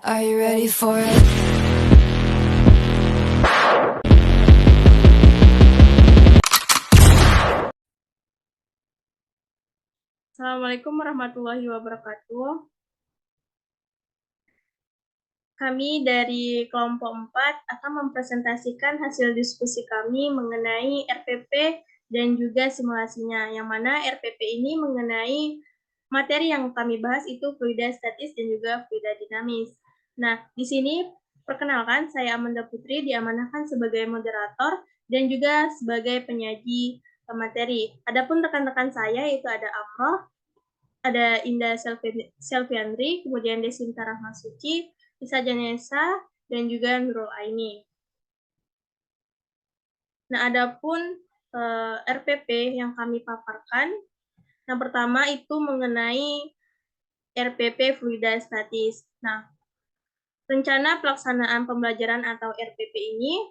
Are you ready for it? Assalamualaikum warahmatullahi wabarakatuh. Kami dari kelompok 4 akan mempresentasikan hasil diskusi kami mengenai RPP dan juga simulasinya, yang mana RPP ini mengenai materi yang kami bahas itu fluida statis dan juga fluida dinamis. Nah, di sini perkenalkan saya Amanda Putri diamanahkan sebagai moderator dan juga sebagai penyaji materi. Adapun rekan-rekan saya yaitu ada Amroh, ada Indah Selviandri, kemudian Desinta Rahmasuci, Isa Janesa, dan juga Nurul Aini. Nah, adapun RPP yang kami paparkan, yang pertama itu mengenai RPP fluida statis. Nah, rencana pelaksanaan pembelajaran atau RPP ini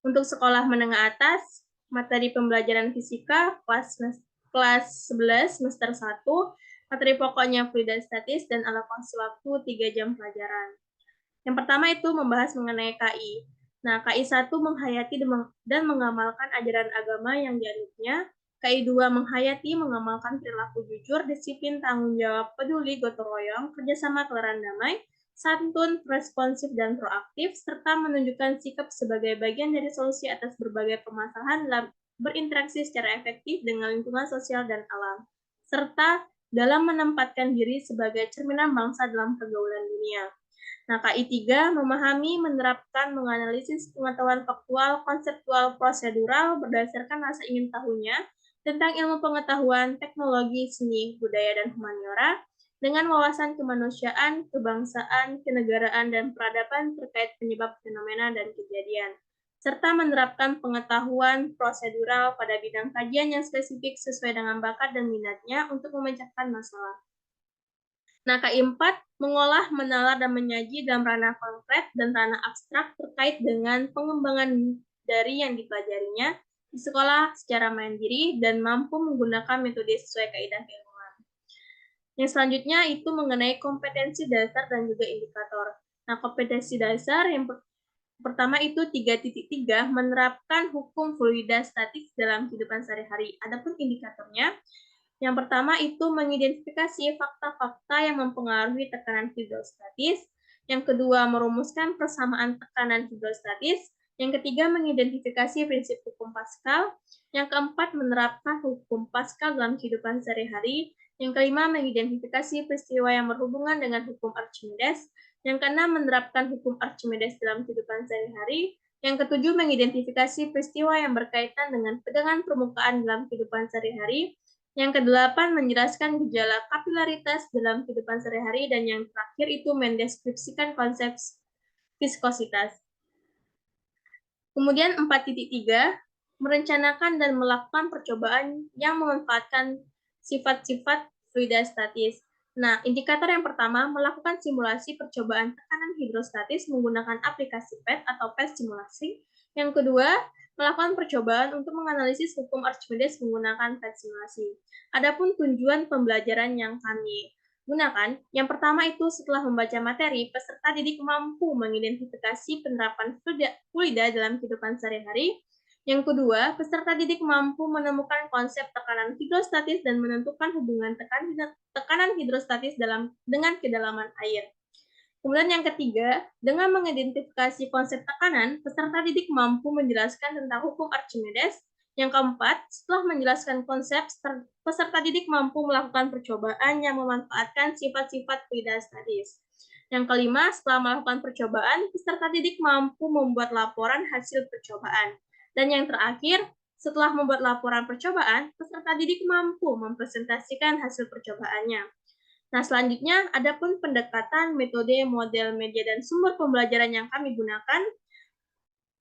untuk sekolah menengah atas, materi pembelajaran fisika kelas 11 semester 1, materi pokoknya fluida statis dan alokasi waktu 3 jam pelajaran. Yang pertama itu membahas mengenai KI. Nah, KI 1 menghayati dan mengamalkan ajaran agama yang dianutnya. KI 2 menghayati, mengamalkan perilaku jujur, disiplin, tanggung jawab, peduli, gotong royong, kerjasama, toleran damai, santun, responsif, dan proaktif, serta menunjukkan sikap sebagai bagian dari solusi atas berbagai permasalahan dalam berinteraksi secara efektif dengan lingkungan sosial dan alam, serta dalam menempatkan diri sebagai cerminan bangsa dalam pergaulan dunia. Nah, KI 3 memahami, menerapkan, menganalisis pengetahuan faktual, konseptual, prosedural berdasarkan rasa ingin tahunya tentang ilmu pengetahuan, teknologi, seni, budaya, dan humaniora dengan wawasan kemanusiaan, kebangsaan, kenegaraan, dan peradaban terkait penyebab fenomena dan kejadian, serta menerapkan pengetahuan prosedural pada bidang kajian yang spesifik sesuai dengan bakat dan minatnya untuk memecahkan masalah. Nah, KI 4 mengolah, menalar, dan menyaji dalam ranah konkret dan ranah abstrak terkait dengan pengembangan dari yang dipelajarinya di sekolah secara mandiri dan mampu menggunakan metode sesuai kaidah keilmuan. Yang selanjutnya itu mengenai kompetensi dasar dan juga indikator. Nah, kompetensi dasar yang pertama itu 3.3 menerapkan hukum fluida statis dalam kehidupan sehari-hari. Adapun indikatornya, yang pertama itu mengidentifikasi fakta-fakta yang mempengaruhi tekanan hidrostatis. Yang kedua, merumuskan persamaan tekanan hidrostatis. Yang ketiga, mengidentifikasi prinsip hukum Pascal. Yang keempat, menerapkan hukum Pascal dalam kehidupan sehari-hari. Yang kelima, mengidentifikasi peristiwa yang berhubungan dengan hukum Archimedes. Yang keenam, menerapkan hukum Archimedes dalam kehidupan sehari-hari. Yang ketujuh, mengidentifikasi peristiwa yang berkaitan dengan tegangan permukaan dalam kehidupan sehari-hari. Yang kedelapan, menjelaskan gejala kapilaritas dalam kehidupan sehari-hari. Dan yang terakhir itu mendeskripsikan konsep viskositas. Kemudian 4.3, merencanakan dan melakukan percobaan yang memanfaatkan sifat-sifat fluida statis. Nah, indikator yang pertama, melakukan simulasi percobaan tekanan hidrostatis menggunakan aplikasi PET atau PET simulasi. Yang kedua, melakukan percobaan untuk menganalisis hukum Archimedes menggunakan PET simulasi. Adapun tujuan pembelajaran yang kami gunakan, yang pertama itu setelah membaca materi, peserta didik mampu mengidentifikasi penerapan fluida dalam kehidupan sehari-hari. Yang kedua, peserta didik mampu menemukan konsep tekanan hidrostatis dan menentukan hubungan tekanan hidrostatis dengan kedalaman air. Kemudian yang ketiga, dengan mengidentifikasi konsep tekanan, peserta didik mampu menjelaskan tentang hukum Archimedes. Yang keempat, setelah menjelaskan konsep, peserta didik mampu melakukan percobaan yang memanfaatkan sifat-sifat fluida statis. Yang kelima, setelah melakukan percobaan, peserta didik mampu membuat laporan hasil percobaan. Dan yang terakhir, setelah membuat laporan percobaan, peserta didik mampu mempresentasikan hasil percobaannya. Nah, selanjutnya, adapun pendekatan, metode, model, media, dan sumber pembelajaran yang kami gunakan.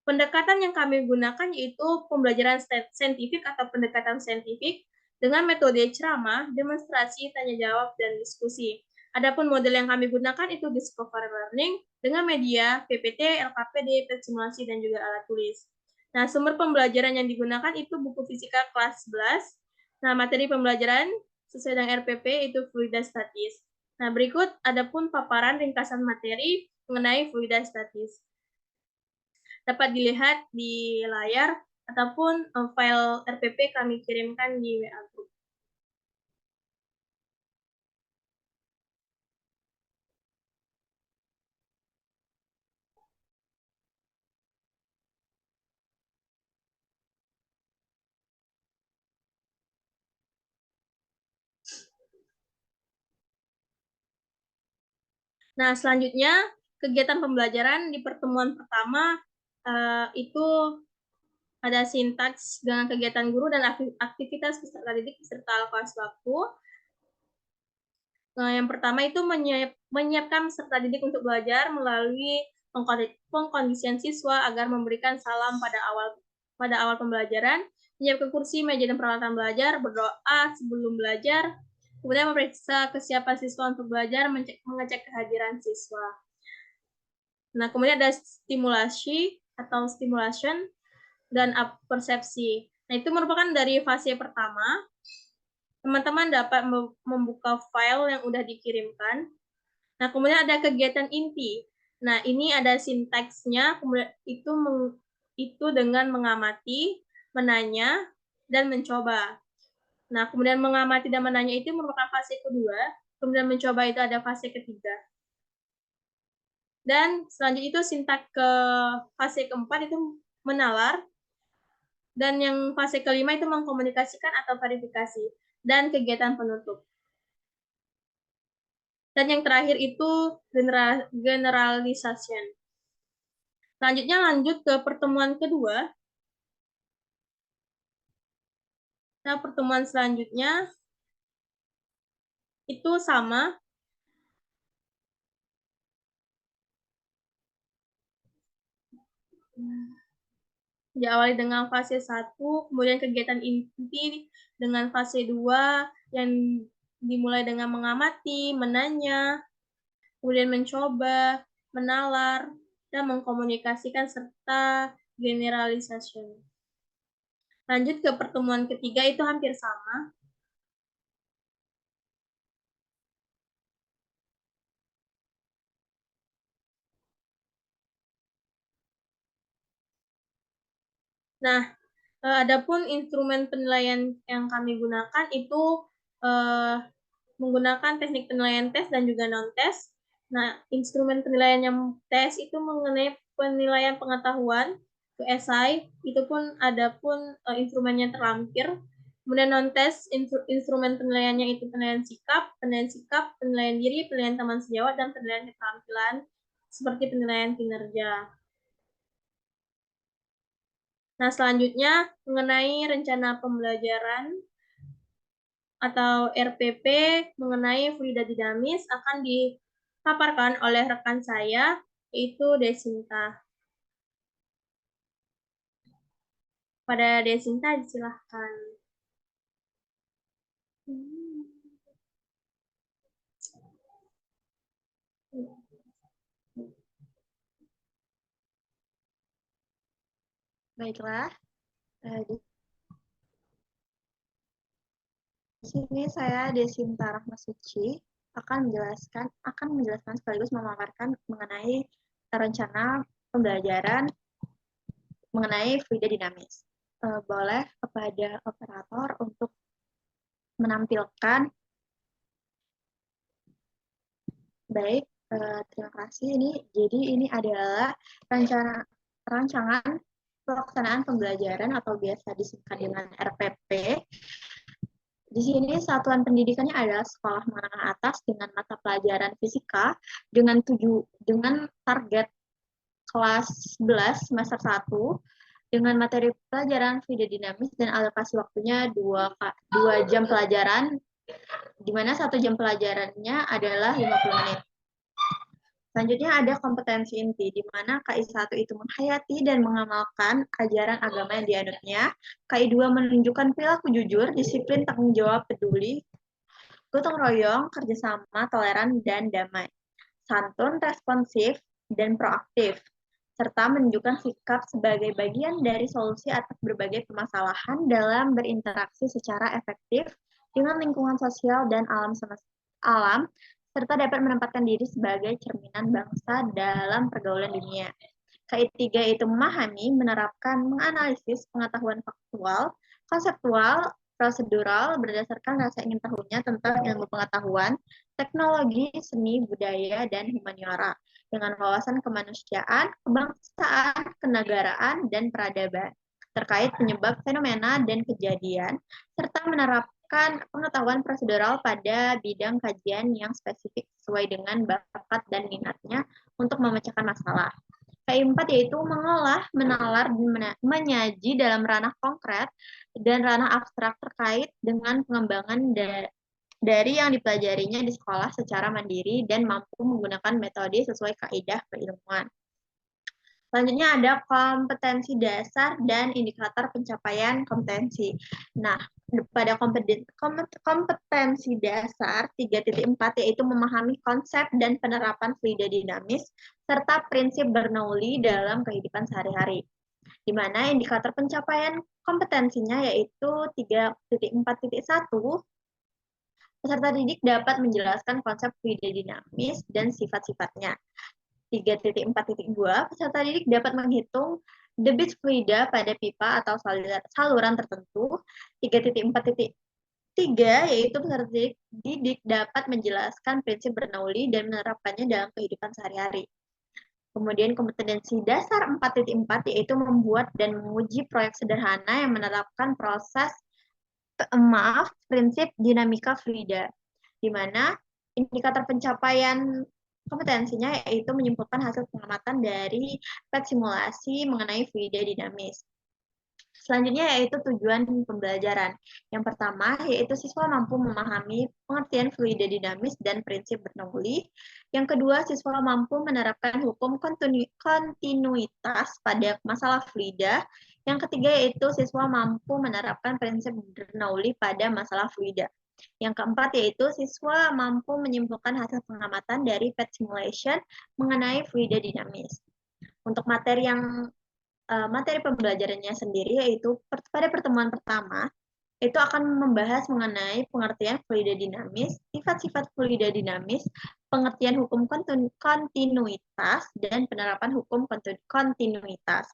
Pendekatan yang kami gunakan yaitu pembelajaran saintifik atau pendekatan saintifik dengan metode ceramah, demonstrasi, tanya jawab, dan diskusi. Adapun model yang kami gunakan itu discovery learning dengan media PPT, LKPD, simulasi, dan juga alat tulis. Nah, sumber pembelajaran yang digunakan itu buku fisika kelas 11. Nah, materi pembelajaran sesuai dengan RPP itu fluida statis. Nah, berikut adapun paparan ringkasan materi mengenai fluidostatis. Dapat dilihat di layar ataupun file RPP kami kirimkan di WA Group. Nah, selanjutnya kegiatan pembelajaran di pertemuan pertama itu ada sintaks dengan kegiatan guru dan aktivitas peserta didik beserta alokasi waktu. Nah, yang pertama itu menyiapkan peserta didik untuk belajar melalui pengkondisian siswa agar memberikan salam pada awal pembelajaran, menyiapkan kursi, meja, dan peralatan belajar, berdoa sebelum belajar, kemudian memeriksa kesiapan siswa untuk belajar, mengecek kehadiran siswa. Nah, kemudian ada stimulasi atau stimulation dan persepsi. Nah, itu merupakan dari fase pertama. Teman-teman dapat membuka file yang udah dikirimkan. Nah, kemudian ada kegiatan inti. Nah, ini ada sintaksnya, kemudian itu dengan mengamati, menanya, dan mencoba. Nah, kemudian mengamati dan menanya itu merupakan fase kedua, kemudian mencoba itu ada fase ketiga. Dan selanjutnya itu sintak ke fase keempat itu menalar, dan yang fase kelima itu mengkomunikasikan atau verifikasi, dan kegiatan penutup. Dan yang terakhir itu generalization. Selanjutnya lanjut ke pertemuan kedua. Nah, pertemuan selanjutnya itu sama. Diawali dengan fase 1, kemudian kegiatan inti dengan fase 2 yang dimulai dengan mengamati, menanya, kemudian mencoba, menalar, dan mengkomunikasikan serta generalisasi. Lanjut ke pertemuan ketiga itu hampir sama. Nah, adapun instrumen penilaian yang kami gunakan itu menggunakan teknik penilaian tes dan juga non-tes. Nah, instrumen penilaian yang tes itu mengenai penilaian pengetahuan ke esai, itu pun ada pun instrumennya terlampir. Kemudian non-tes, instrumen penilaiannya itu penilaian sikap, penilaian diri, penilaian teman sejawat, dan penilaian keterampilan, seperti penilaian kinerja. Nah, selanjutnya mengenai rencana pembelajaran atau RPP mengenai fluida dinamis akan dipaparkan oleh rekan saya, yaitu Desinta. Pada Desinta, silahkan. Baiklah, di sini saya Desinta Rahmasuci akan menjelaskan sekaligus memaparkan mengenai rencana pembelajaran mengenai fluida dinamis. Boleh kepada operator untuk menampilkan. Baik, terima kasih. Jadi ini adalah rancangan pelaksanaan pembelajaran atau biasa disingkat dengan RPP. Di sini satuan pendidikannya adalah sekolah menengah atas dengan mata pelajaran fisika dengan target kelas 11 semester 1 dengan materi pelajaran fluida dinamis dan alokasi waktunya 2 jam pelajaran, di mana 1 jam pelajarannya adalah 50 menit. Selanjutnya ada kompetensi inti, di mana KI1 itu menghayati dan mengamalkan ajaran agama yang dianutnya. KI2 menunjukkan perilaku jujur, disiplin, tanggung jawab, peduli, gotong royong, kerjasama, toleran, dan damai. Santun, responsif, dan proaktif, serta menunjukkan sikap sebagai bagian dari solusi atas berbagai permasalahan dalam berinteraksi secara efektif dengan lingkungan sosial dan alam serta dapat menempatkan diri sebagai cerminan bangsa dalam pergaulan dunia. Ketiga itu memahami, menerapkan, menganalisis pengetahuan faktual, konseptual, prosedural berdasarkan rasa ingin tahunya tentang ilmu pengetahuan, teknologi, seni, budaya, dan humaniora dengan wawasan kemanusiaan, kebangsaan, kenegaraan, dan peradaban terkait penyebab fenomena dan kejadian, serta menerapkan pengetahuan prosedural pada bidang kajian yang spesifik sesuai dengan bakat dan minatnya untuk memecahkan masalah. Keempat yaitu mengolah, menalar, dan menyaji dalam ranah konkret dan ranah abstrak terkait dengan pengembangan dari yang dipelajarinya di sekolah secara mandiri dan mampu menggunakan metode sesuai kaidah keilmuan. Selanjutnya ada kompetensi dasar dan indikator pencapaian kompetensi. Nah, pada kompetensi dasar 3.4 yaitu memahami konsep dan penerapan fluida dinamis serta prinsip Bernoulli dalam kehidupan sehari-hari. Di mana indikator pencapaian kompetensinya yaitu 3.4.1 peserta didik dapat menjelaskan konsep fluida dinamis dan sifat-sifatnya. 3.4.2, peserta didik dapat menghitung debit fluida pada pipa atau saluran tertentu. 3.4.3, yaitu peserta didik dapat menjelaskan prinsip Bernoulli dan menerapkannya dalam kehidupan sehari-hari. Kemudian kompetensi dasar 4.4 yaitu membuat dan menguji proyek sederhana yang menerapkan prinsip dinamika fluida, di mana indikator pencapaian kompetensinya yaitu menyimpulkan hasil pengamatan dari PET simulasi mengenai fluida dinamis. Selanjutnya yaitu tujuan pembelajaran. Yang pertama yaitu siswa mampu memahami pengertian fluida dinamis dan prinsip Bernoulli. Yang kedua, siswa mampu menerapkan hukum kontinuitas pada masalah fluida. Yang ketiga yaitu siswa mampu menerapkan prinsip Bernoulli pada masalah fluida. Yang keempat yaitu siswa mampu menyimpulkan hasil pengamatan dari PET simulation mengenai fluida dinamis. Untuk materi pembelajarannya sendiri yaitu pada pertemuan pertama itu akan membahas mengenai pengertian fluida dinamis, sifat-sifat fluida dinamis, pengertian hukum kontinuitas, dan penerapan hukum kontinuitas.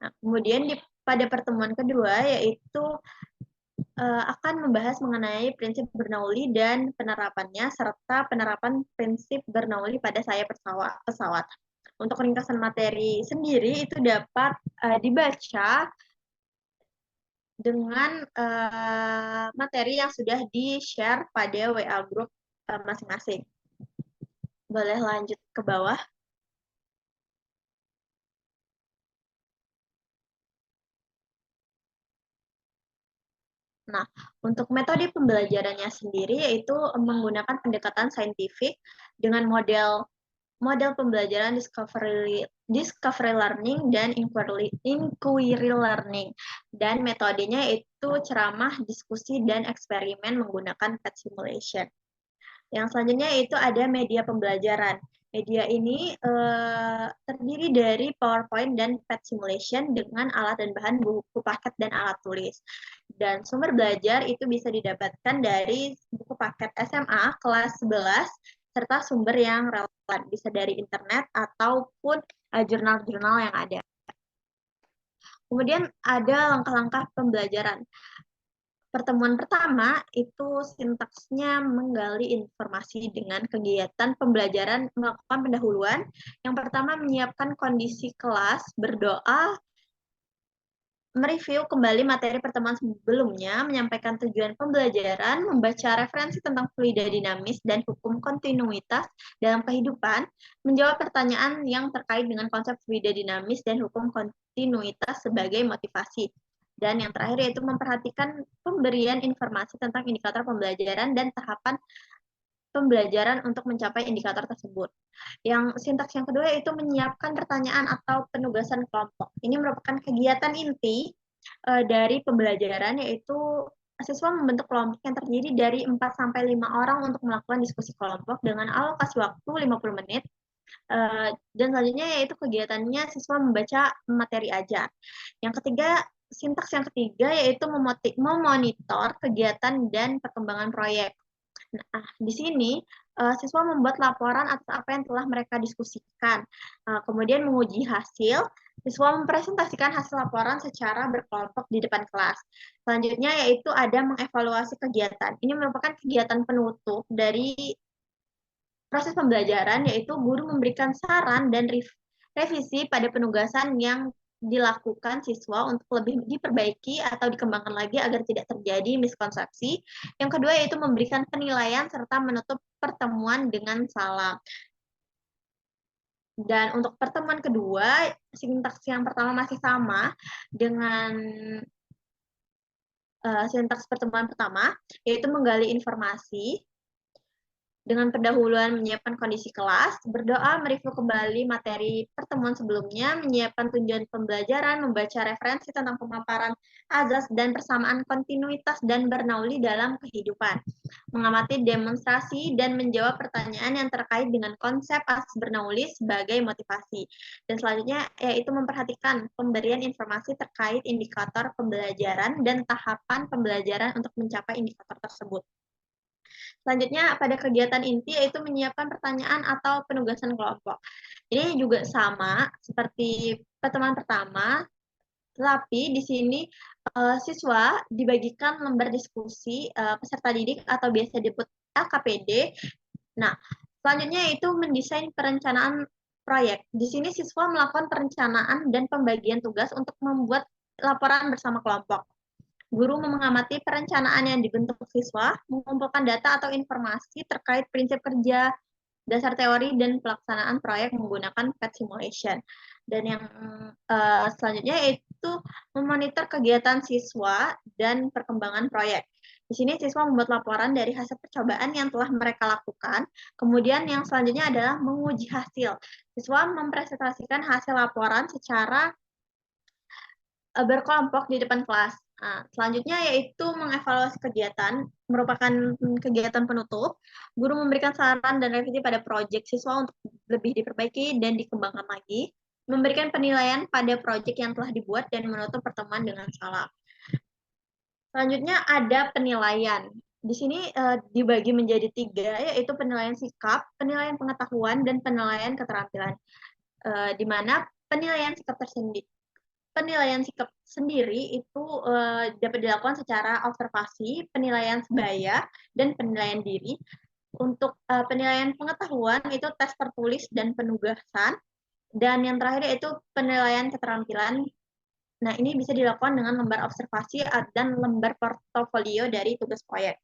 Nah, kemudian pada pertemuan kedua yaitu akan membahas mengenai prinsip Bernoulli dan penerapannya, serta penerapan prinsip Bernoulli pada sayap pesawat. Untuk ringkasan materi sendiri itu dapat dibaca dengan materi yang sudah di-share pada WA group masing-masing. Boleh lanjut ke bawah. Nah, untuk metode pembelajarannya sendiri yaitu menggunakan pendekatan saintifik dengan model pembelajaran discovery learning dan inquiry learning. Dan metodenya yaitu ceramah, diskusi, dan eksperimen menggunakan PET simulation. Yang selanjutnya yaitu ada media pembelajaran. Media ini terdiri dari PowerPoint dan PET simulation dengan alat dan bahan buku paket dan alat tulis. Dan sumber belajar itu bisa didapatkan dari buku paket SMA kelas 11 serta sumber yang relevan, bisa dari internet ataupun jurnal-jurnal yang ada. Kemudian ada langkah-langkah pembelajaran. Pertemuan pertama itu sintaksnya menggali informasi dengan kegiatan pembelajaran melakukan pendahuluan. Yang pertama menyiapkan kondisi kelas, berdoa, mereview kembali materi pertemuan sebelumnya, menyampaikan tujuan pembelajaran, membaca referensi tentang fluida dinamis dan hukum kontinuitas dalam kehidupan, menjawab pertanyaan yang terkait dengan konsep fluida dinamis dan hukum kontinuitas sebagai motivasi. Dan yang terakhir yaitu memperhatikan pemberian informasi tentang indikator pembelajaran dan tahapan pembelajaran untuk mencapai indikator tersebut. Yang sintaks yang kedua yaitu menyiapkan pertanyaan atau penugasan kelompok. Ini merupakan kegiatan inti dari pembelajaran, yaitu siswa membentuk kelompok yang terdiri dari 4-5 orang untuk melakukan diskusi kelompok dengan alokasi waktu 50 menit. Dan selanjutnya yaitu kegiatannya siswa membaca materi ajar. Yang ketiga, sintaks yang ketiga yaitu memonitor kegiatan dan perkembangan proyek. Nah, di sini siswa membuat laporan atas apa yang telah mereka diskusikan. Kemudian menguji hasil, siswa mempresentasikan hasil laporan secara berkelompok di depan kelas. Selanjutnya yaitu ada mengevaluasi kegiatan. Ini merupakan kegiatan penutup dari proses pembelajaran, yaitu guru memberikan saran dan revisi pada penugasan yang dilakukan siswa untuk lebih diperbaiki atau dikembangkan lagi agar tidak terjadi miskonsepsi. Yang kedua yaitu memberikan penilaian serta menutup pertemuan dengan salam. Dan untuk pertemuan kedua, sintaks yang pertama masih sama dengan sintaks pertemuan pertama, yaitu menggali informasi, dengan pendahuluan menyiapkan kondisi kelas, berdoa, mereview kembali materi pertemuan sebelumnya, menyiapkan tujuan pembelajaran, membaca referensi tentang pemaparan azas dan persamaan kontinuitas dan bernauli dalam kehidupan, mengamati demonstrasi dan menjawab pertanyaan yang terkait dengan konsep azas bernauli sebagai motivasi. Dan selanjutnya yaitu memperhatikan pemberian informasi terkait indikator pembelajaran dan tahapan pembelajaran untuk mencapai indikator tersebut. Selanjutnya pada kegiatan inti yaitu menyiapkan pertanyaan atau penugasan kelompok. Ini juga sama seperti pertemuan pertama, tapi di sini siswa dibagikan lembar diskusi peserta didik atau biasa disebut LKPD. Nah, selanjutnya yaitu mendesain perencanaan proyek. Di sini siswa melakukan perencanaan dan pembagian tugas untuk membuat laporan bersama kelompok. Guru mengamati perencanaan yang dibentuk siswa, mengumpulkan data atau informasi terkait prinsip kerja, dasar teori, dan pelaksanaan proyek menggunakan PET simulation. Dan yang selanjutnya yaitu memonitor kegiatan siswa dan perkembangan proyek. Di sini siswa membuat laporan dari hasil percobaan yang telah mereka lakukan. Kemudian yang selanjutnya adalah menguji hasil. Siswa mempresentasikan hasil laporan secara berkelompok di depan kelas. Nah, selanjutnya yaitu mengevaluasi kegiatan, merupakan kegiatan penutup. Guru memberikan saran dan revisi pada proyek siswa untuk lebih diperbaiki dan dikembangkan lagi. Memberikan penilaian pada proyek yang telah dibuat dan menutup pertemuan dengan salam. Selanjutnya ada penilaian. Di sini dibagi menjadi 3, yaitu penilaian sikap, penilaian pengetahuan, dan penilaian keterampilan. Di mana penilaian sikap sendiri itu dapat dilakukan secara observasi, penilaian sebaya, dan penilaian diri. Untuk penilaian pengetahuan itu tes tertulis dan penugasan. Dan yang terakhir yaitu penilaian keterampilan. Nah, ini bisa dilakukan dengan lembar observasi dan lembar portofolio dari tugas proyek.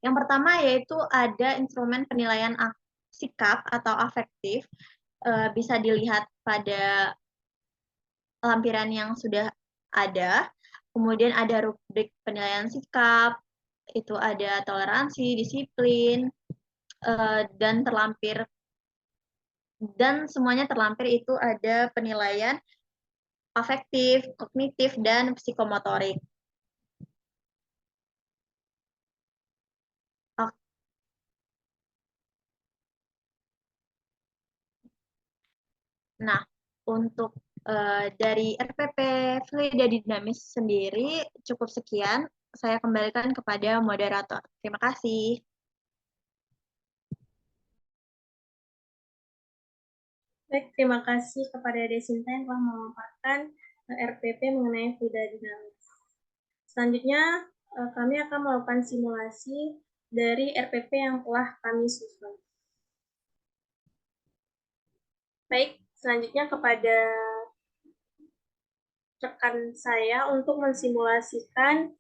Yang pertama yaitu ada instrumen penilaian sikap atau afektif. Bisa dilihat pada lampiran yang sudah ada. Kemudian ada rubrik penilaian sikap, itu ada toleransi, disiplin, dan terlampir. Dan semuanya terlampir itu ada penilaian afektif, kognitif, dan psikomotorik. Nah, untuk dari RPP Fluid dan Dinamis sendiri cukup sekian. Saya kembalikan kepada moderator. Terima kasih. Baik, terima kasih kepada Desinta yang telah memaparkan RPP mengenai fluid dinamis. Selanjutnya, kami akan melakukan simulasi dari RPP yang telah kami susun. Baik, selanjutnya kepada rekan saya untuk mensimulasikan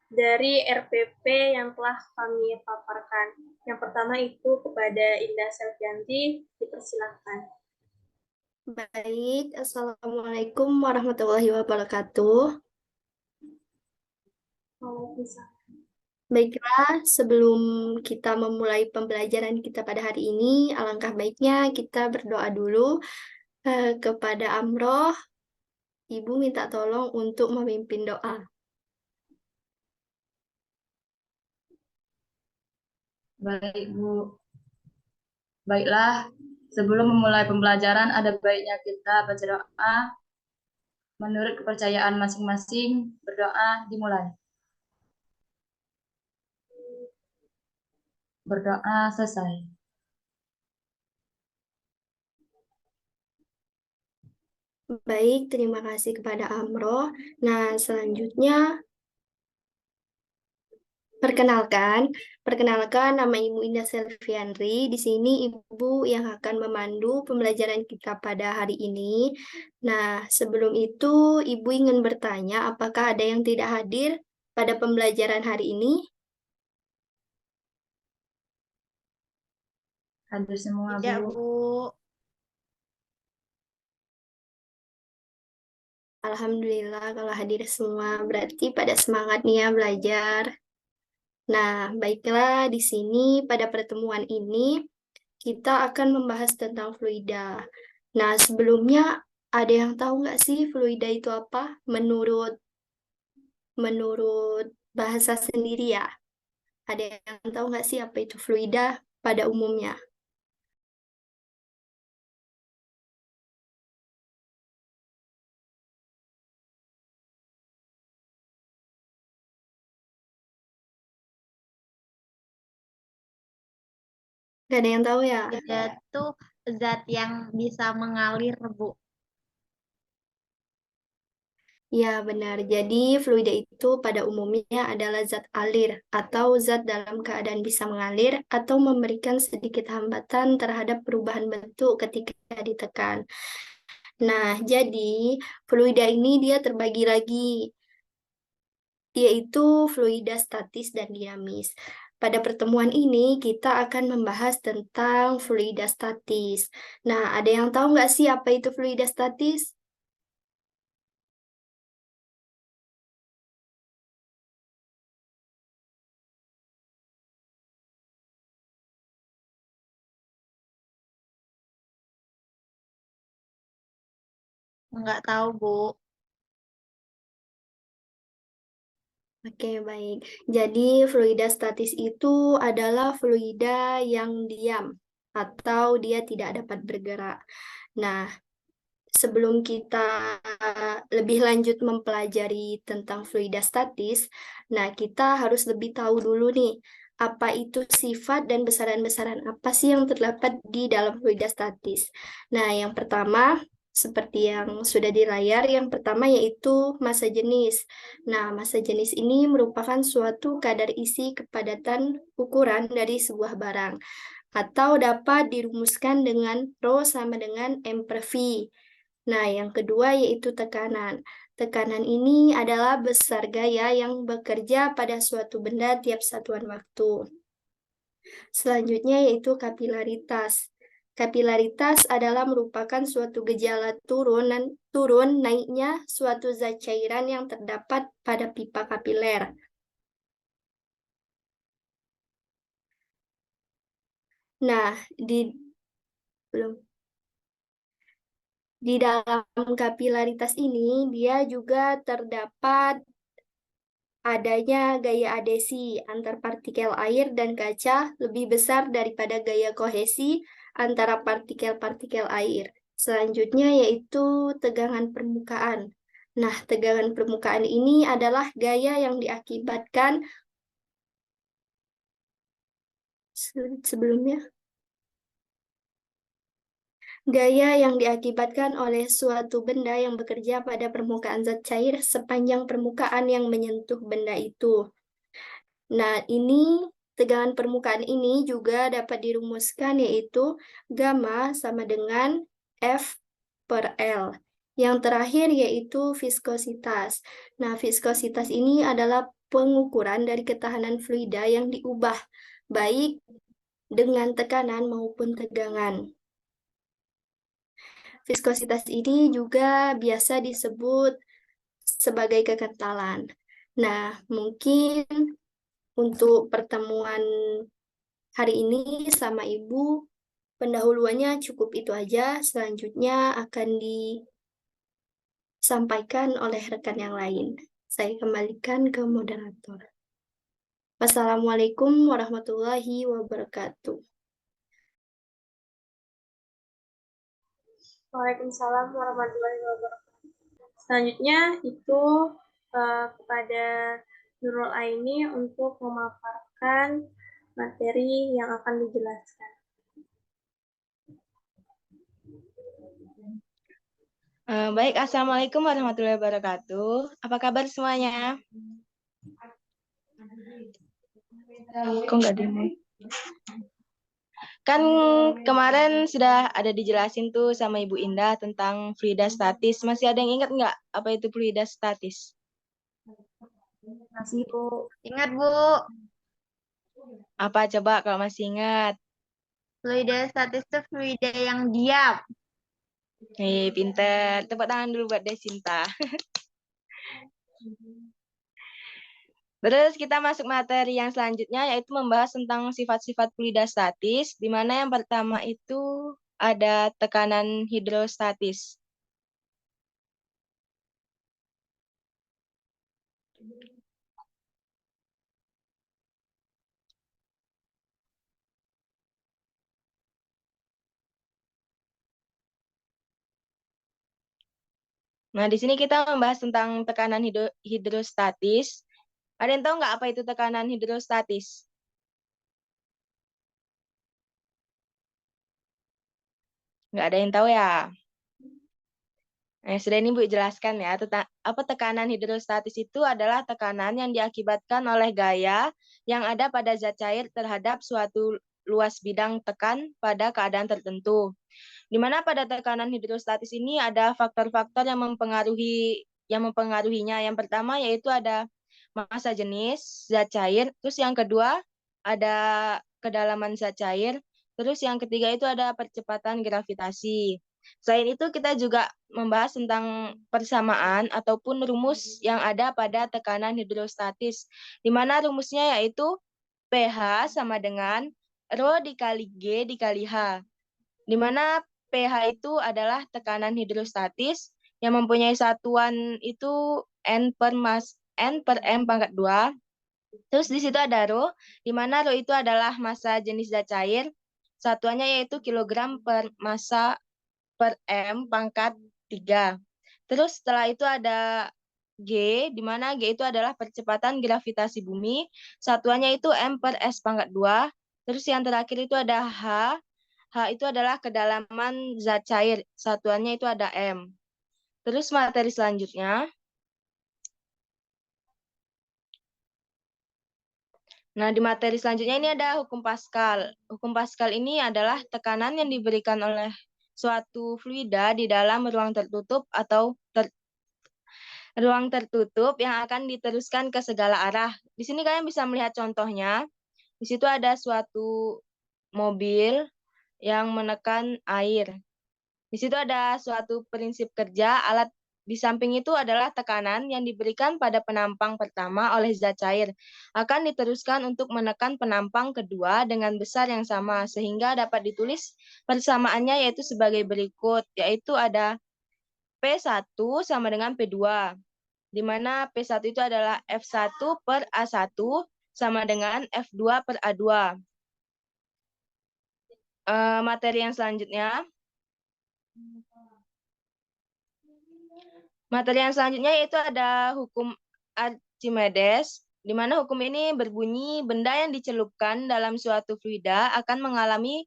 dari RPP yang telah kami paparkan. Yang pertama itu kepada Indah Selvianti, dipersilakan. Baik, Assalamualaikum warahmatullahi wabarakatuh. Baiklah, sebelum kita memulai pembelajaran kita pada hari ini, alangkah baiknya kita berdoa dulu kepada Amroh. Ibu minta tolong untuk memimpin doa. Baik, Bu. Baiklah, sebelum memulai pembelajaran ada baiknya kita berdoa menurut kepercayaan masing-masing. Berdoa dimulai. Berdoa selesai. Baik, terima kasih kepada Amroh. Nah, selanjutnya perkenalkan nama Ibu Indah Selviandri. Di sini Ibu yang akan memandu pembelajaran kita pada hari ini. Nah, sebelum itu Ibu ingin bertanya, apakah ada yang tidak hadir pada pembelajaran hari ini? Hadir semua, Tidak, Bu. Bu. Alhamdulillah kalau hadir semua, berarti pada semangat nih ya belajar. Nah, baiklah di sini pada pertemuan ini kita akan membahas tentang fluida. Nah, sebelumnya ada yang tahu nggak sih fluida itu apa? Menurut bahasa sendiri ya. Ada yang tahu nggak sih apa itu fluida pada umumnya? Nggak ada yang tahu ya? Fluida itu zat yang bisa mengalir, Bu. Ya, benar. Jadi, fluida itu pada umumnya adalah zat alir atau zat dalam keadaan bisa mengalir atau memberikan sedikit hambatan terhadap perubahan bentuk ketika ditekan. Nah, jadi fluida ini dia terbagi lagi, yaitu fluida statis dan dinamis. Pada pertemuan ini, kita akan membahas tentang fluida statis. Nah, ada yang tahu nggak sih apa itu fluida statis? Nggak tahu, Bu. Oke, baik. Jadi, fluida statis itu adalah fluida yang diam atau dia tidak dapat bergerak. Nah, sebelum kita lebih lanjut mempelajari tentang fluida statis, nah kita harus lebih tahu dulu nih, apa itu sifat dan besaran-besaran apa sih yang terdapat di dalam fluida statis. Nah, yang pertama, seperti yang sudah di layar, yang pertama yaitu massa jenis. Nah, massa jenis ini merupakan suatu kadar isi kepadatan ukuran dari sebuah barang, atau dapat dirumuskan dengan Rho sama dengan M per V. Nah, yang kedua yaitu tekanan. Tekanan ini adalah besar gaya yang bekerja pada suatu benda tiap satuan waktu. Selanjutnya yaitu kapilaritas. Kapilaritas adalah merupakan suatu gejala turun naiknya suatu zat cairan yang terdapat pada pipa kapiler. Nah, belum di dalam kapilaritas ini dia juga terdapat adanya gaya adesi antar partikel air dan kaca lebih besar daripada gaya kohesi antara partikel-partikel air. Selanjutnya yaitu tegangan permukaan. Nah, tegangan permukaan ini adalah gaya yang diakibatkan sebelumnya. Gaya yang diakibatkan oleh suatu benda yang bekerja pada permukaan zat cair sepanjang permukaan yang menyentuh benda itu. Nah, tegangan permukaan ini juga dapat dirumuskan yaitu gamma sama dengan F per L. Yang terakhir yaitu viskositas. Nah, viskositas ini adalah pengukuran dari ketahanan fluida yang diubah, baik dengan tekanan maupun tegangan. Viskositas ini juga biasa disebut sebagai kekentalan. Nah, mungkin untuk pertemuan hari ini sama Ibu, pendahuluannya cukup itu aja. Selanjutnya akan disampaikan oleh rekan yang lain. Saya kembalikan ke moderator. Wassalamualaikum warahmatullahi wabarakatuh. Waalaikumsalam warahmatullahi wabarakatuh. Selanjutnya itu kepada Nurul Aini untuk memaparkan materi yang akan dijelaskan. Baik, Assalamualaikum warahmatullahi wabarakatuh. Apa kabar semuanya? Kok nggak dimulai? Kan kemarin sudah ada dijelasin tuh sama Ibu Indah tentang fluida statis. Masih ada yang ingat nggak apa itu fluida statis? Masih, Bu. Ingat, Bu, Apa coba kalau masih ingat? fluida statis itu fluida yang diam. Pinter. Tepuk tangan dulu buat Desinta. Terus kita masuk materi yang selanjutnya, yaitu membahas tentang sifat-sifat fluida statis, di mana yang pertama itu ada tekanan hidrostatis. Nah, di sini kita membahas tentang tekanan hidrostatis. Ada yang tahu nggak apa itu tekanan hidrostatis? Nggak ada yang tahu ya? Sudah ini Bu jelaskan ya. Apa tekanan hidrostatis itu adalah tekanan yang diakibatkan oleh gaya yang ada pada zat cair terhadap suatu luas bidang tekan pada keadaan tertentu. Di mana pada tekanan hidrostatis ini ada faktor-faktor yang mempengaruhinya. Yang pertama yaitu ada massa jenis zat cair, terus yang kedua ada kedalaman zat cair, terus yang ketiga itu ada percepatan gravitasi. Selain itu kita juga membahas tentang persamaan ataupun rumus yang ada pada tekanan hidrostatis, di mana rumusnya yaitu pH sama dengan Rho dikali G dikali H, di mana pH itu adalah tekanan hidrostatis yang mempunyai satuan itu N per M pangkat 2. Terus di situ ada Rho, di mana Rho itu adalah massa jenis zat cair, satuannya yaitu kilogram per massa per M pangkat 3. Terus setelah itu ada G, di mana G itu adalah percepatan gravitasi bumi, satuannya itu M per S pangkat 2. Terus yang terakhir itu ada H, H itu adalah kedalaman zat cair, satuannya itu ada M. Terus materi selanjutnya. Nah, di materi selanjutnya ini ada hukum Pascal. Hukum Pascal ini adalah tekanan yang diberikan oleh suatu fluida di dalam ruang tertutup atau ruang tertutup yang akan diteruskan ke segala arah. Di sini kalian bisa melihat contohnya. Di situ ada suatu mobil yang menekan air. Di situ ada suatu prinsip kerja alat. Di samping itu adalah tekanan yang diberikan pada penampang pertama oleh zat cair. Akan diteruskan untuk menekan penampang kedua dengan besar yang sama, sehingga dapat ditulis persamaannya yaitu sebagai berikut, yaitu ada P1 sama dengan P2, di mana P1 itu adalah F1 per A1 sama dengan F2 per A2. Materi yang selanjutnya. Materi yang selanjutnya yaitu ada hukum Archimedes, di mana hukum ini berbunyi benda yang dicelupkan dalam suatu fluida akan mengalami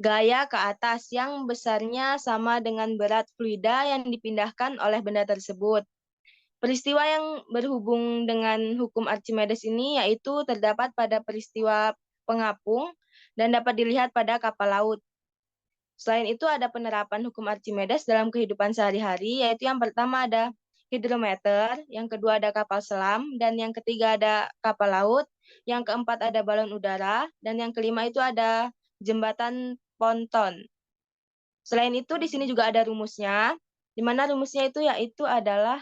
gaya ke atas yang besarnya sama dengan berat fluida yang dipindahkan oleh benda tersebut. Peristiwa yang berhubung dengan hukum Archimedes ini yaitu terdapat pada peristiwa pengapung dan dapat dilihat pada kapal laut. Selain itu ada penerapan hukum Archimedes dalam kehidupan sehari-hari, yaitu yang pertama ada hidrometer, yang kedua ada kapal selam, dan yang ketiga ada kapal laut, yang keempat ada balon udara, dan yang kelima itu ada jembatan ponton. Selain itu di sini juga ada rumusnya, di mana rumusnya itu yaitu adalah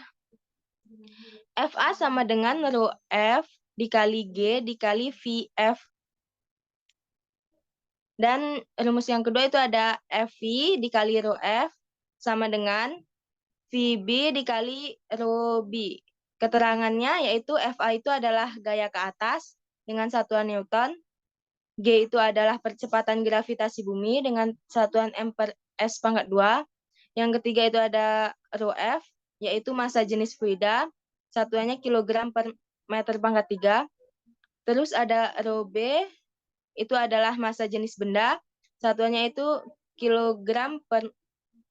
FA sama dengan Rho F dikali G dikali VF. Dan rumus yang kedua itu ada FV dikali Rho F sama dengan VB dikali Rho B. Keterangannya yaitu FA itu adalah gaya ke atas dengan satuan Newton. G itu adalah percepatan gravitasi bumi dengan satuan M per S pangkat 2. Yang ketiga itu ada Rho F, yaitu massa jenis fluida. Satuannya kilogram per meter pangkat 3. Terus ada Rho B, itu adalah massa jenis benda. Satuannya itu kilogram per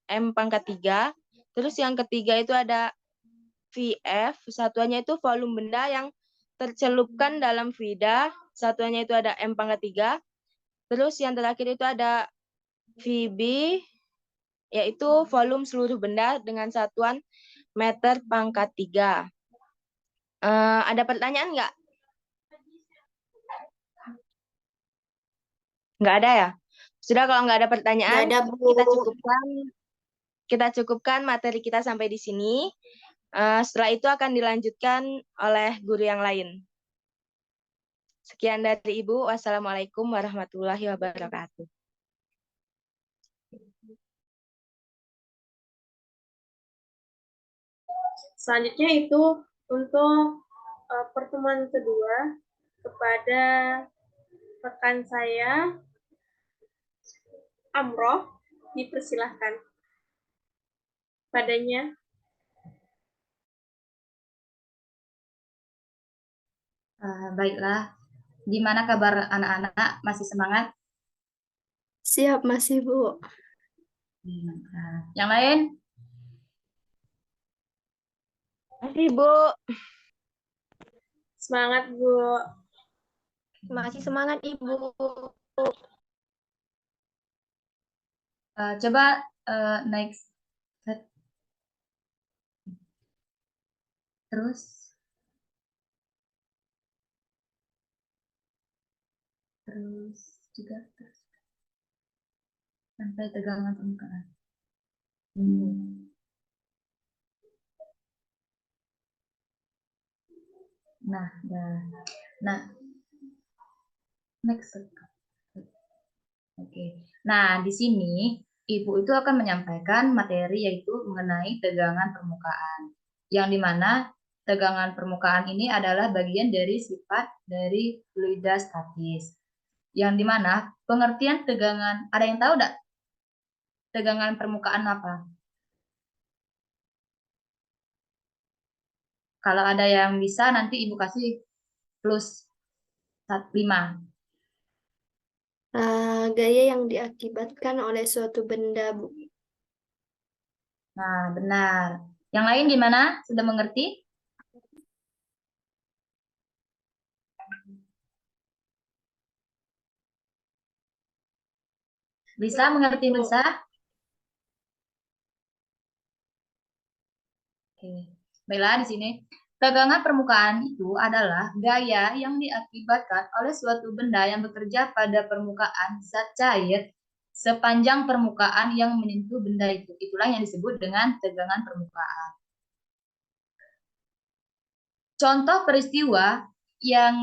M pangkat 3. Terus yang ketiga itu ada VF, satuannya itu volume benda yang tercelupkan dalam fluida, satuannya itu ada M pangkat 3. Terus yang terakhir itu ada VB, yaitu volume seluruh benda dengan satuan meter pangkat 3. Ada pertanyaan nggak? Nggak ada ya? Sudah, kalau nggak ada pertanyaan, Nggak ada, Bu. kita cukupkan materi kita sampai di sini. Setelah itu akan dilanjutkan oleh guru yang lain. Sekian dari Ibu. Wassalamualaikum warahmatullahi wabarakatuh. Selanjutnya itu untuk pertemuan kedua kepada rekan saya, Amroh, dipersilahkan padanya. Baiklah, gimana kabar anak-anak? Masih semangat? Siap, masih, Bu. Mantap. Yang lain? Masih, Bu. Semangat, Bu. Masih semangat, Ibu. Coba next. Terus juga terus sampai tegangan permukaan. Nah, next. Oke. Nah, di sini Ibu itu akan menyampaikan materi yaitu mengenai tegangan permukaan. Yang dimana tegangan permukaan ini adalah bagian dari sifat dari fluida statis. Yang dimana pengertian tegangan, ada yang tahu enggak? Tegangan permukaan apa? Kalau ada yang bisa, nanti Ibu kasih plus 5. Gaya yang diakibatkan oleh suatu benda, Bu. Nah, benar. Yang lain gimana? Sudah mengerti? Bisa mengerti, bisa? Oke. Baiklah, di sini. Tegangan permukaan itu adalah gaya yang diakibatkan oleh suatu benda yang bekerja pada permukaan zat cair sepanjang permukaan yang menyentuh benda itu. Itulah yang disebut dengan tegangan permukaan. Contoh peristiwa yang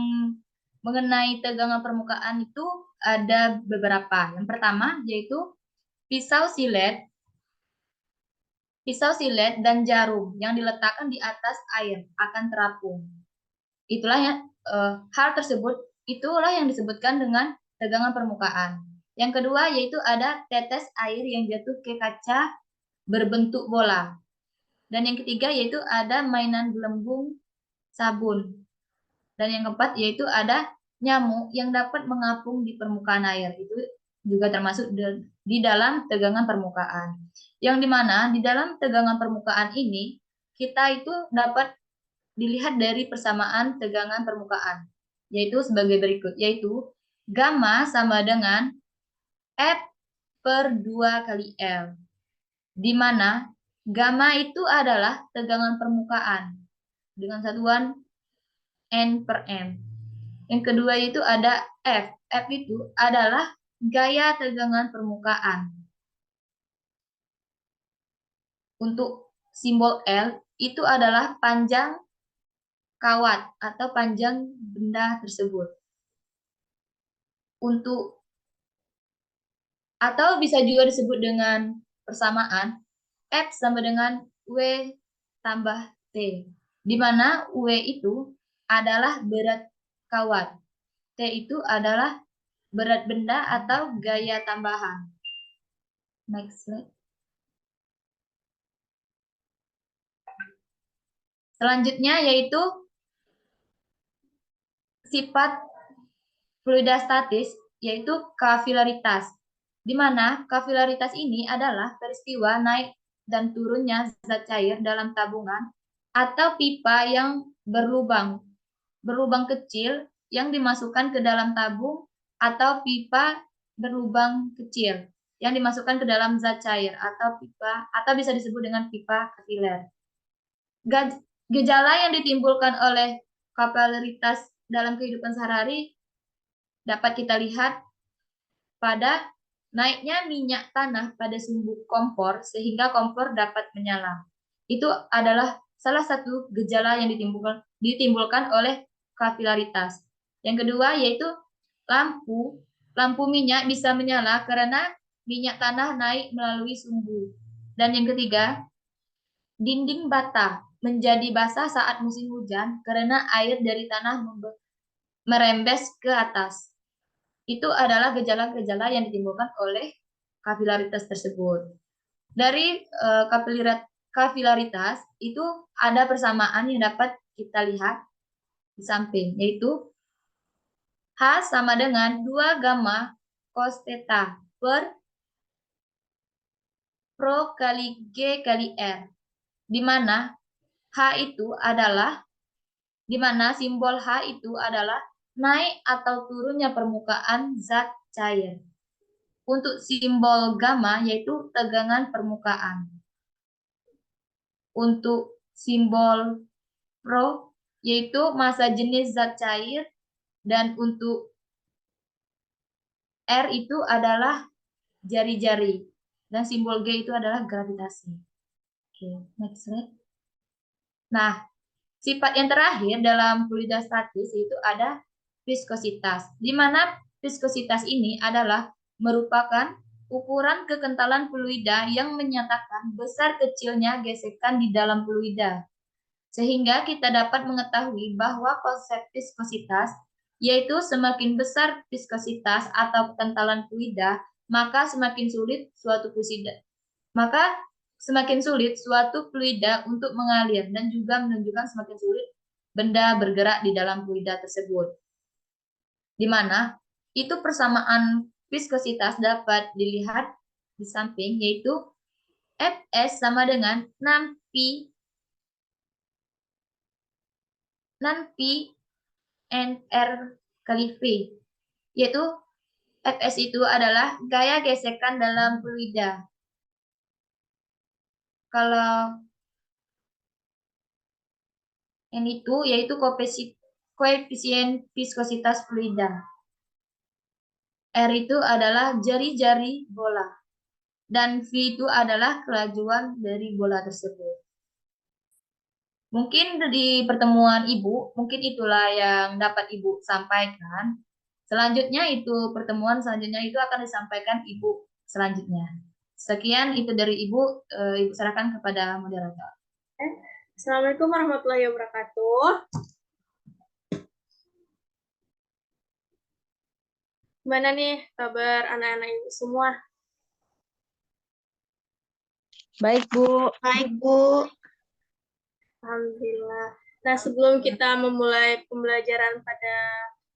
mengenai tegangan permukaan itu ada beberapa. Yang pertama yaitu pisau silet dan jarum yang diletakkan di atas air akan terapung. Itulah ya, hal tersebut itulah yang disebutkan dengan tegangan permukaan. Yang kedua yaitu ada tetes air yang jatuh ke kaca berbentuk bola. Dan yang ketiga yaitu ada mainan gelembung sabun. Dan yang keempat yaitu ada nyamuk yang dapat mengapung di permukaan air. Itu juga termasuk di dalam tegangan permukaan. Yang dimana di dalam tegangan permukaan ini kita itu dapat dilihat dari persamaan tegangan permukaan, yaitu sebagai berikut, yaitu gamma sama dengan F per 2 kali L, di mana gamma itu adalah tegangan permukaan dengan satuan N per M. Yang kedua itu ada F. F itu adalah gaya tegangan permukaan. Untuk simbol L itu adalah panjang kawat atau panjang benda tersebut. Atau bisa juga disebut dengan persamaan F sama dengan W tambah T, di mana W itu adalah berat kawat, T itu adalah berat benda atau gaya tambahan. Next slide. Selanjutnya yaitu sifat fluida statis yaitu kapilaritas, di mana kapilaritas ini adalah peristiwa naik dan turunnya zat cair dalam tabungan atau pipa yang berlubang kecil yang dimasukkan ke dalam tabung atau pipa berlubang kecil yang dimasukkan ke dalam zat cair atau pipa atau bisa disebut dengan pipa kapiler. Gejala yang ditimbulkan oleh kapilaritas dalam kehidupan sehari-hari dapat kita lihat pada naiknya minyak tanah pada sumbu kompor sehingga kompor dapat menyala. Itu adalah salah satu gejala yang ditimbulkan oleh kapilaritas. Yang kedua yaitu lampu minyak bisa menyala karena minyak tanah naik melalui sumbu. Dan yang ketiga, dinding bata menjadi basah saat musim hujan karena air dari tanah merembes ke atas. Itu adalah gejala-gejala yang ditimbulkan oleh kapilaritas tersebut. Dari kapilaritas itu ada persamaan yang dapat kita lihat di samping, yaitu H sama dengan 2 gamma cos theta per Rho kali G kali R, di mana simbol H itu adalah naik atau turunnya permukaan zat cair. Untuk simbol gamma yaitu tegangan permukaan. Untuk simbol Rho yaitu massa jenis zat cair, dan untuk R itu adalah jari-jari, dan simbol G itu adalah gravitasi. Oke, next slide. Nah, sifat yang terakhir dalam fluida statis itu ada viskositas, di mana viskositas ini adalah merupakan ukuran kekentalan fluida yang menyatakan besar kecilnya gesekan di dalam fluida. Sehingga kita dapat mengetahui bahwa konsep viskositas yaitu semakin besar viskositas atau kekentalan fluida, maka semakin sulit suatu fluida untuk mengalir dan juga menunjukkan semakin sulit benda bergerak di dalam fluida tersebut. Di mana itu persamaan viskositas dapat dilihat di samping, yaitu Fs sama dengan 6P and R kali V, yaitu Fs itu adalah gaya gesekan dalam fluida. Kalau N itu yaitu koefisien viskositas fluida. R itu adalah jari-jari bola. Dan V itu adalah kelajuan dari bola tersebut. Mungkin di pertemuan Ibu, mungkin itulah yang dapat Ibu sampaikan. Pertemuan selanjutnya itu akan disampaikan Ibu selanjutnya. Sekian itu dari Ibu, Ibu serahkan kepada moderator. Assalamualaikum warahmatullahi wabarakatuh. Gimana nih kabar anak-anak Ibu semua? Baik, Bu. Baik, Bu. Alhamdulillah. Nah, sebelum kita memulai pembelajaran pada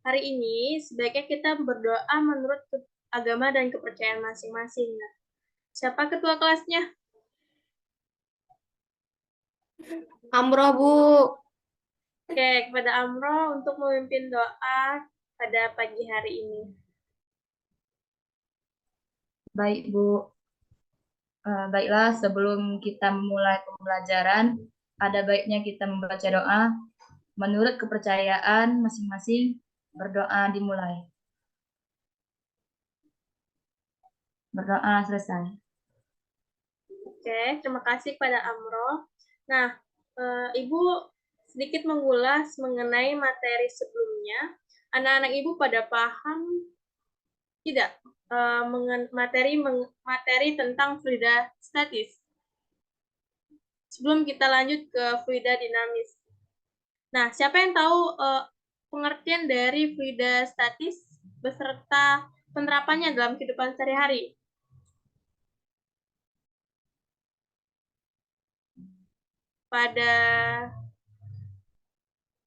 hari ini, sebaiknya kita berdoa menurut agama dan kepercayaan masing-masing. Nah, siapa ketua kelasnya? Amroh, Bu. Oke, kepada Amro untuk memimpin doa pada pagi hari ini. Baik, Bu. Baiklah, sebelum kita memulai pembelajaran, ada baiknya kita membaca doa. Menurut kepercayaan masing-masing, berdoa dimulai. Berdoa selesai. Oke, terima kasih kepada Amro. Nah, Ibu sedikit mengulas mengenai materi sebelumnya. Anak-anak Ibu pada paham tidak materi tentang fluida statis? Sebelum kita lanjut ke fluida dinamis. Nah, siapa yang tahu pengertian dari fluida statis beserta penerapannya dalam kehidupan sehari-hari? Pada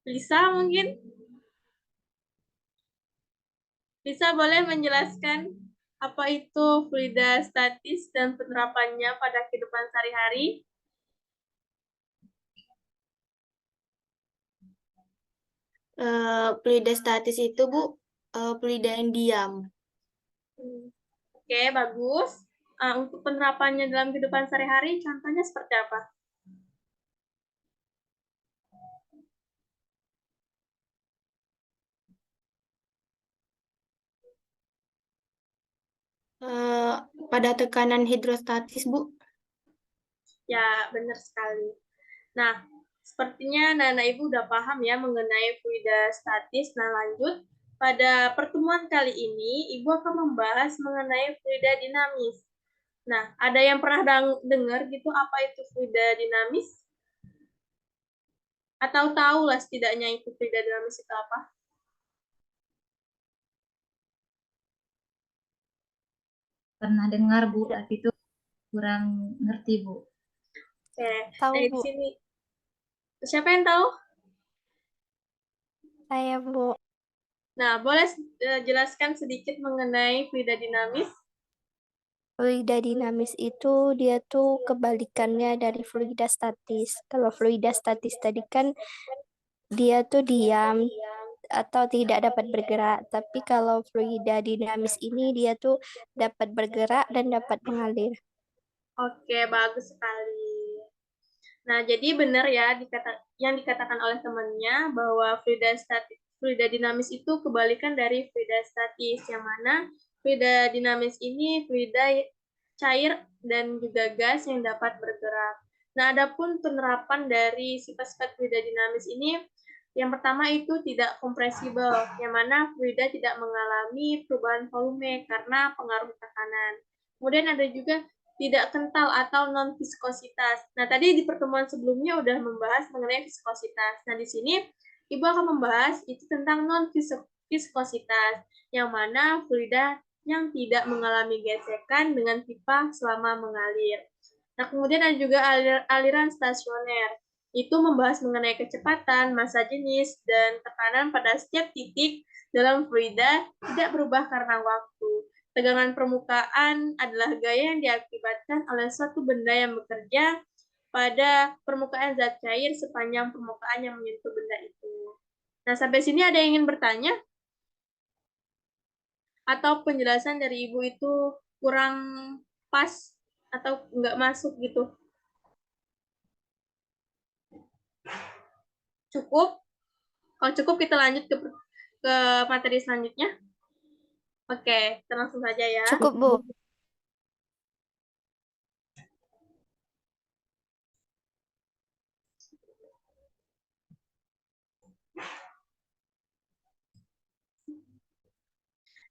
Lisa mungkin? Bisa boleh menjelaskan apa itu fluidastatis dan penerapannya pada kehidupan sehari-hari? Fluidastatis itu, Bu, fluida yang diam. Oke, bagus. Untuk penerapannya dalam kehidupan sehari-hari, contohnya seperti apa? Pada tekanan hidrostatis, Bu. Ya, benar sekali. Nah, sepertinya Nana Ibu udah paham ya mengenai fluidastatis. Nah, lanjut. Pada pertemuan kali ini, Ibu akan membahas mengenai fluida dinamis. Nah, ada yang pernah dengar gitu apa itu fluida dinamis? Atau tahu lah setidaknya itu fluida dinamis itu apa? Pernah dengar, Bu, tapi itu kurang ngerti, Bu. Oke, Tahu, nah di Bu. sini. Siapa yang tahu? Saya, Bu. Nah, boleh jelaskan sedikit mengenai fluida dinamis? Fluida dinamis itu dia tuh kebalikannya dari fluida statis. Kalau fluida statis tadi kan dia tuh diam atau tidak dapat bergerak. Tapi kalau fluida dinamis ini dia tuh dapat bergerak dan dapat mengalir. Oke, bagus sekali. Nah, jadi benar ya yang dikatakan oleh temannya bahwa fluida dinamis itu kebalikan dari fluida statis, yang mana fluida dinamis ini fluida cair dan juga gas yang dapat bergerak. Nah, adapun penerapan dari sifat-sifat fluida dinamis ini, yang pertama itu tidak kompresibel, yang mana fluida tidak mengalami perubahan volume karena pengaruh tekanan. Kemudian ada juga tidak kental atau non viskositas. Nah, tadi di pertemuan sebelumnya udah membahas mengenai viskositas. Nah, di sini Ibu akan membahas itu tentang non viskositas, yang mana fluida yang tidak mengalami gesekan dengan pipa selama mengalir. Nah, kemudian ada juga aliran stasioner. Itu membahas mengenai kecepatan, massa jenis, dan tekanan pada setiap titik dalam fluida tidak berubah karena waktu. Tegangan permukaan adalah gaya yang diakibatkan oleh suatu benda yang bekerja pada permukaan zat cair sepanjang permukaan yang menyentuh benda itu. Nah, sampai sini ada yang ingin bertanya? Atau penjelasan dari Ibu itu kurang pas atau nggak masuk gitu? Cukup? Kalau cukup kita lanjut ke materi selanjutnya. Oke, kita langsung saja ya. Cukup, Bu.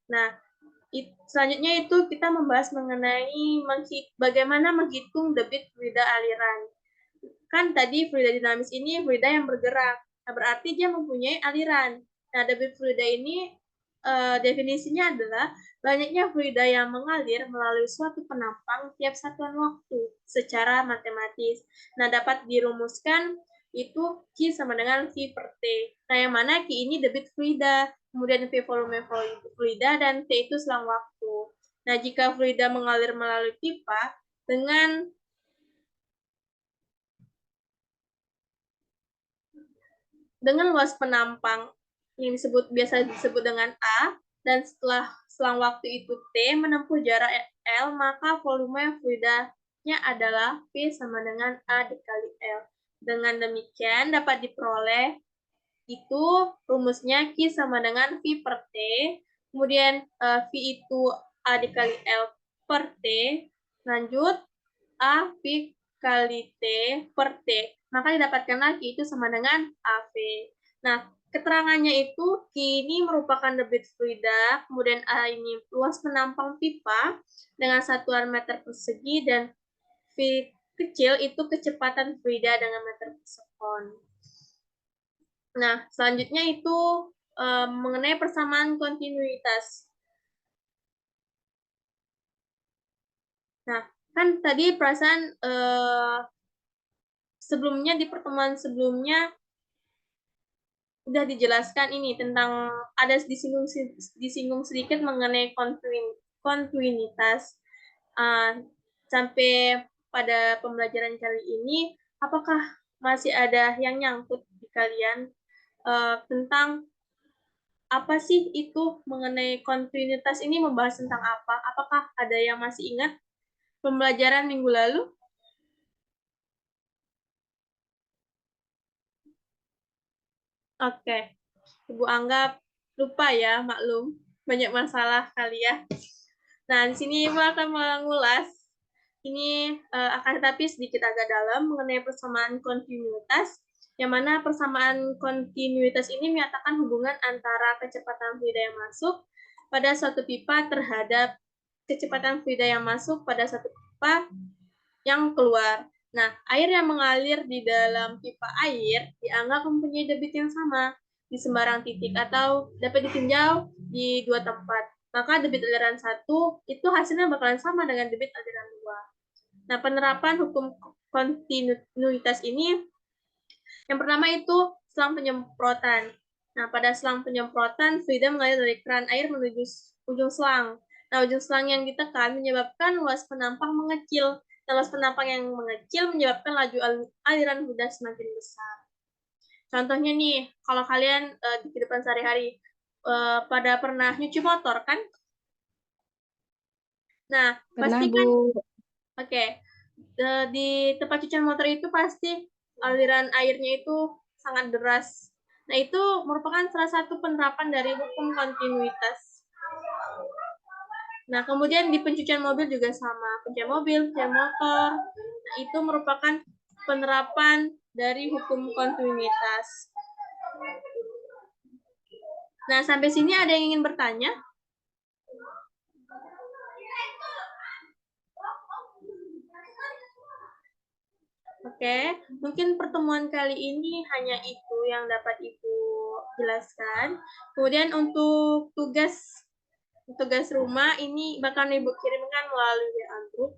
Nah, selanjutnya itu kita membahas mengenai bagaimana menghitung debit fluida aliran. Kan tadi fluida dinamis ini fluida yang bergerak. Nah, berarti dia mempunyai aliran. Nah, debit fluida ini definisinya adalah banyaknya fluida yang mengalir melalui suatu penampang tiap satuan waktu secara matematis. Nah, dapat dirumuskan itu Q sama dengan V per T. Nah, yang mana Q ini debit fluida, kemudian V volume fluida, dan T itu selang waktu. Nah, jika fluida mengalir melalui pipa dengan luas penampang yang biasa disebut dengan A, dan setelah selang waktu itu T menempuh jarak L, maka volume fluidanya adalah V sama dengan A dikali L. Dengan demikian dapat diperoleh itu rumusnya Q sama dengan V per T, kemudian V itu A dikali L per T, lanjut A V kali T per T. Maka didapatkan lagi itu sama dengan AV. Nah, keterangannya itu Q ini merupakan debit fluida, kemudian A ini luas penampang pipa dengan satuan meter persegi, dan V kecil itu kecepatan fluida dengan meter per sekon. Nah, selanjutnya itu mengenai persamaan kontinuitas. Nah, kan tadi perasaan sebelumnya di pertemuan sebelumnya udah dijelaskan ini tentang ada disinggung sedikit mengenai kontinuitas. Sampai pada pembelajaran kali ini, apakah masih ada yang nyangkut di kalian tentang apa sih itu mengenai kontinuitas ini membahas tentang apa? Apakah ada yang masih ingat pembelajaran minggu lalu? Oke, Ibu anggap lupa ya, maklum. Banyak masalah kali ya. Nah, di sini Ibu akan mengulas. Ini akan tetapi sedikit agak dalam mengenai persamaan kontinuitas, yang mana persamaan kontinuitas ini menyatakan hubungan antara kecepatan fluida yang masuk pada suatu pipa terhadap kecepatan fluida yang masuk pada satu pipa yang keluar. Nah, air yang mengalir di dalam pipa air dianggap mempunyai debit yang sama di sembarang titik atau dapat ditinjau di dua tempat. Maka debit aliran satu itu hasilnya bakalan sama dengan debit aliran dua. Nah, penerapan hukum kontinuitas ini yang pertama itu selang penyemprotan. Nah, pada selang penyemprotan, fluida mengalir dari keran air menuju ujung selang. Nah, ujung selang yang ditekan menyebabkan luas penampang mengecil. Nah, luas penampang yang mengecil menyebabkan laju aliran fluida semakin besar. Contohnya nih, kalau kalian di kehidupan sehari-hari pada pernah nyuci motor kan? Nah, Pernah, pasti kan, Bu. oke, di tempat cucian motor itu pasti aliran airnya itu sangat deras. Nah, itu merupakan salah satu penerapan dari hukum kontinuitas. Nah, kemudian di pencucian mobil juga sama. Pencucian mobil, pencucian motor, nah, itu merupakan penerapan dari hukum kontinuitas. Nah, sampai sini ada yang ingin bertanya? Oke, mungkin pertemuan kali ini hanya itu yang dapat Ibu jelaskan. Kemudian untuk tugas rumah ini bakal Ibu kirimkan melalui WA Group.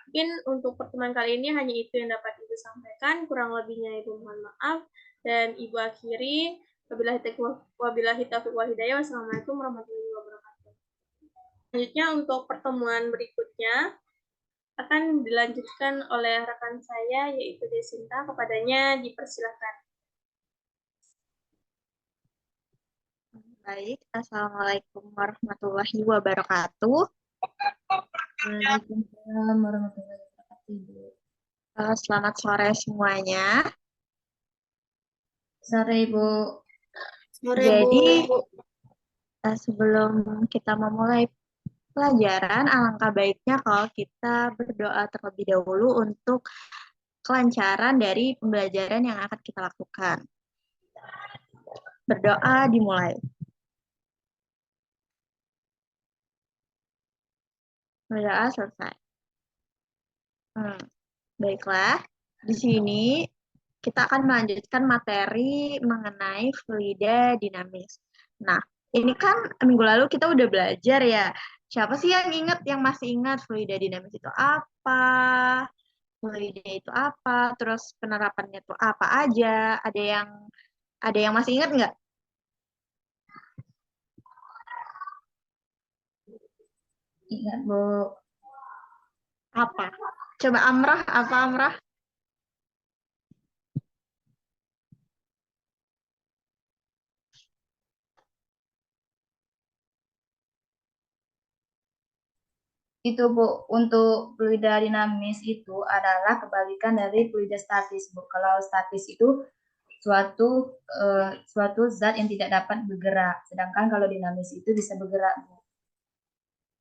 Mungkin untuk pertemuan kali ini hanya itu yang dapat Ibu sampaikan. Kurang lebihnya Ibu mohon maaf. Dan Ibu akhiri. Wabillahi taufiq wal hidayah. Wassalamualaikum warahmatullahi wabarakatuh. Selanjutnya untuk pertemuan berikutnya akan dilanjutkan oleh rekan saya, yaitu Desinta. Kepadanya dipersilakan. Baik, Assalamualaikum warahmatullahi wabarakatuh. Waalaikumsalam warahmatullahi wabarakatuh. Selamat sore semuanya. Sore, Ibu. Sore, Jadi, Bu. sebelum kita memulai pelajaran, alangkah baiknya kalau kita berdoa terlebih dahulu untuk kelancaran dari pembelajaran yang akan kita lakukan. Berdoa dimulai. Berdoa selesai. Baiklah, di sini kita akan melanjutkan materi mengenai fluida dinamis. Nah, ini kan minggu lalu kita udah belajar ya. Siapa sih yang masih ingat fluida dinamis itu apa? Fluida itu apa? Terus penerapannya itu apa aja? Ada yang masih ingat nggak? Ingat, Bu. Apa? Coba Amrah, apa Amrah? Itu, Bu, untuk fluida dinamis itu adalah kebalikan dari fluida statis, Bu. Kalau statis itu suatu zat yang tidak dapat bergerak, sedangkan kalau dinamis itu bisa bergerak, Bu.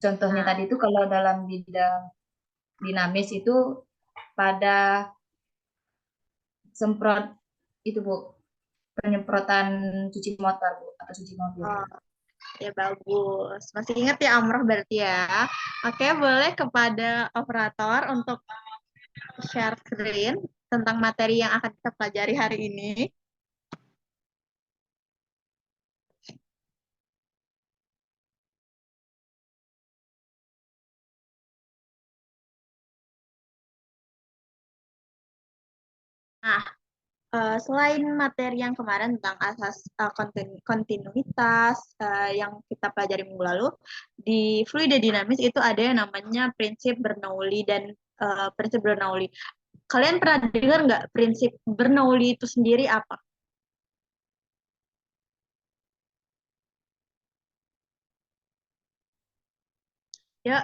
Contohnya tadi itu kalau dalam bidang dinamis itu pada semprot itu, Bu, penyemprotan cuci motor, Bu, atau cuci mobil. Oh, ya bagus. Masih ingat ya Amrah berarti ya. Oke, boleh kepada operator untuk share screen tentang materi yang akan kita pelajari hari ini. Nah, selain materi yang kemarin tentang asas kontinuitas yang kita pelajari minggu lalu, di fluida dinamis itu ada yang namanya prinsip Bernoulli dan prinsip Bernoulli. Kalian pernah dengar nggak prinsip Bernoulli itu sendiri apa? Ya,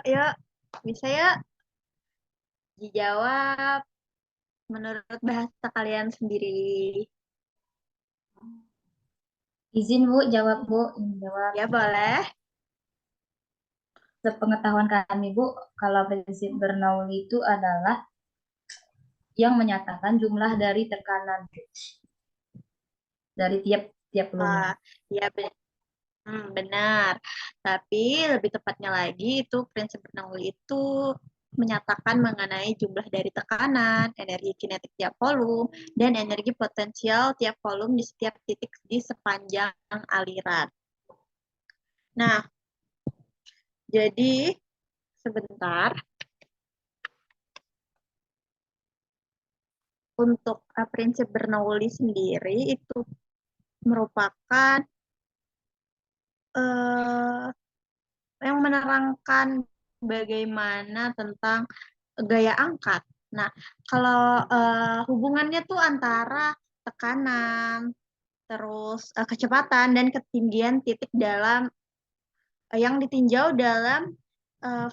bisa ya dijawab menurut bahasa kalian sendiri. Izin Bu, jawab Bu. Jawab. Ya, boleh. Sepengetahuan kami Bu, kalau prinsip Bernoulli itu adalah yang menyatakan jumlah dari tekanan dari tiap volume. Ya, benar. Tapi lebih tepatnya lagi itu prinsip Bernoulli itu menyatakan mengenai jumlah dari tekanan, energi kinetik tiap volume, dan energi potensial tiap volume di setiap titik di sepanjang aliran. Nah, jadi sebentar. Untuk prinsip Bernoulli sendiri itu merupakan yang menerangkan bagaimana tentang gaya angkat. Nah, kalau hubungannya tuh antara tekanan, terus kecepatan dan ketinggian titik dalam yang ditinjau dalam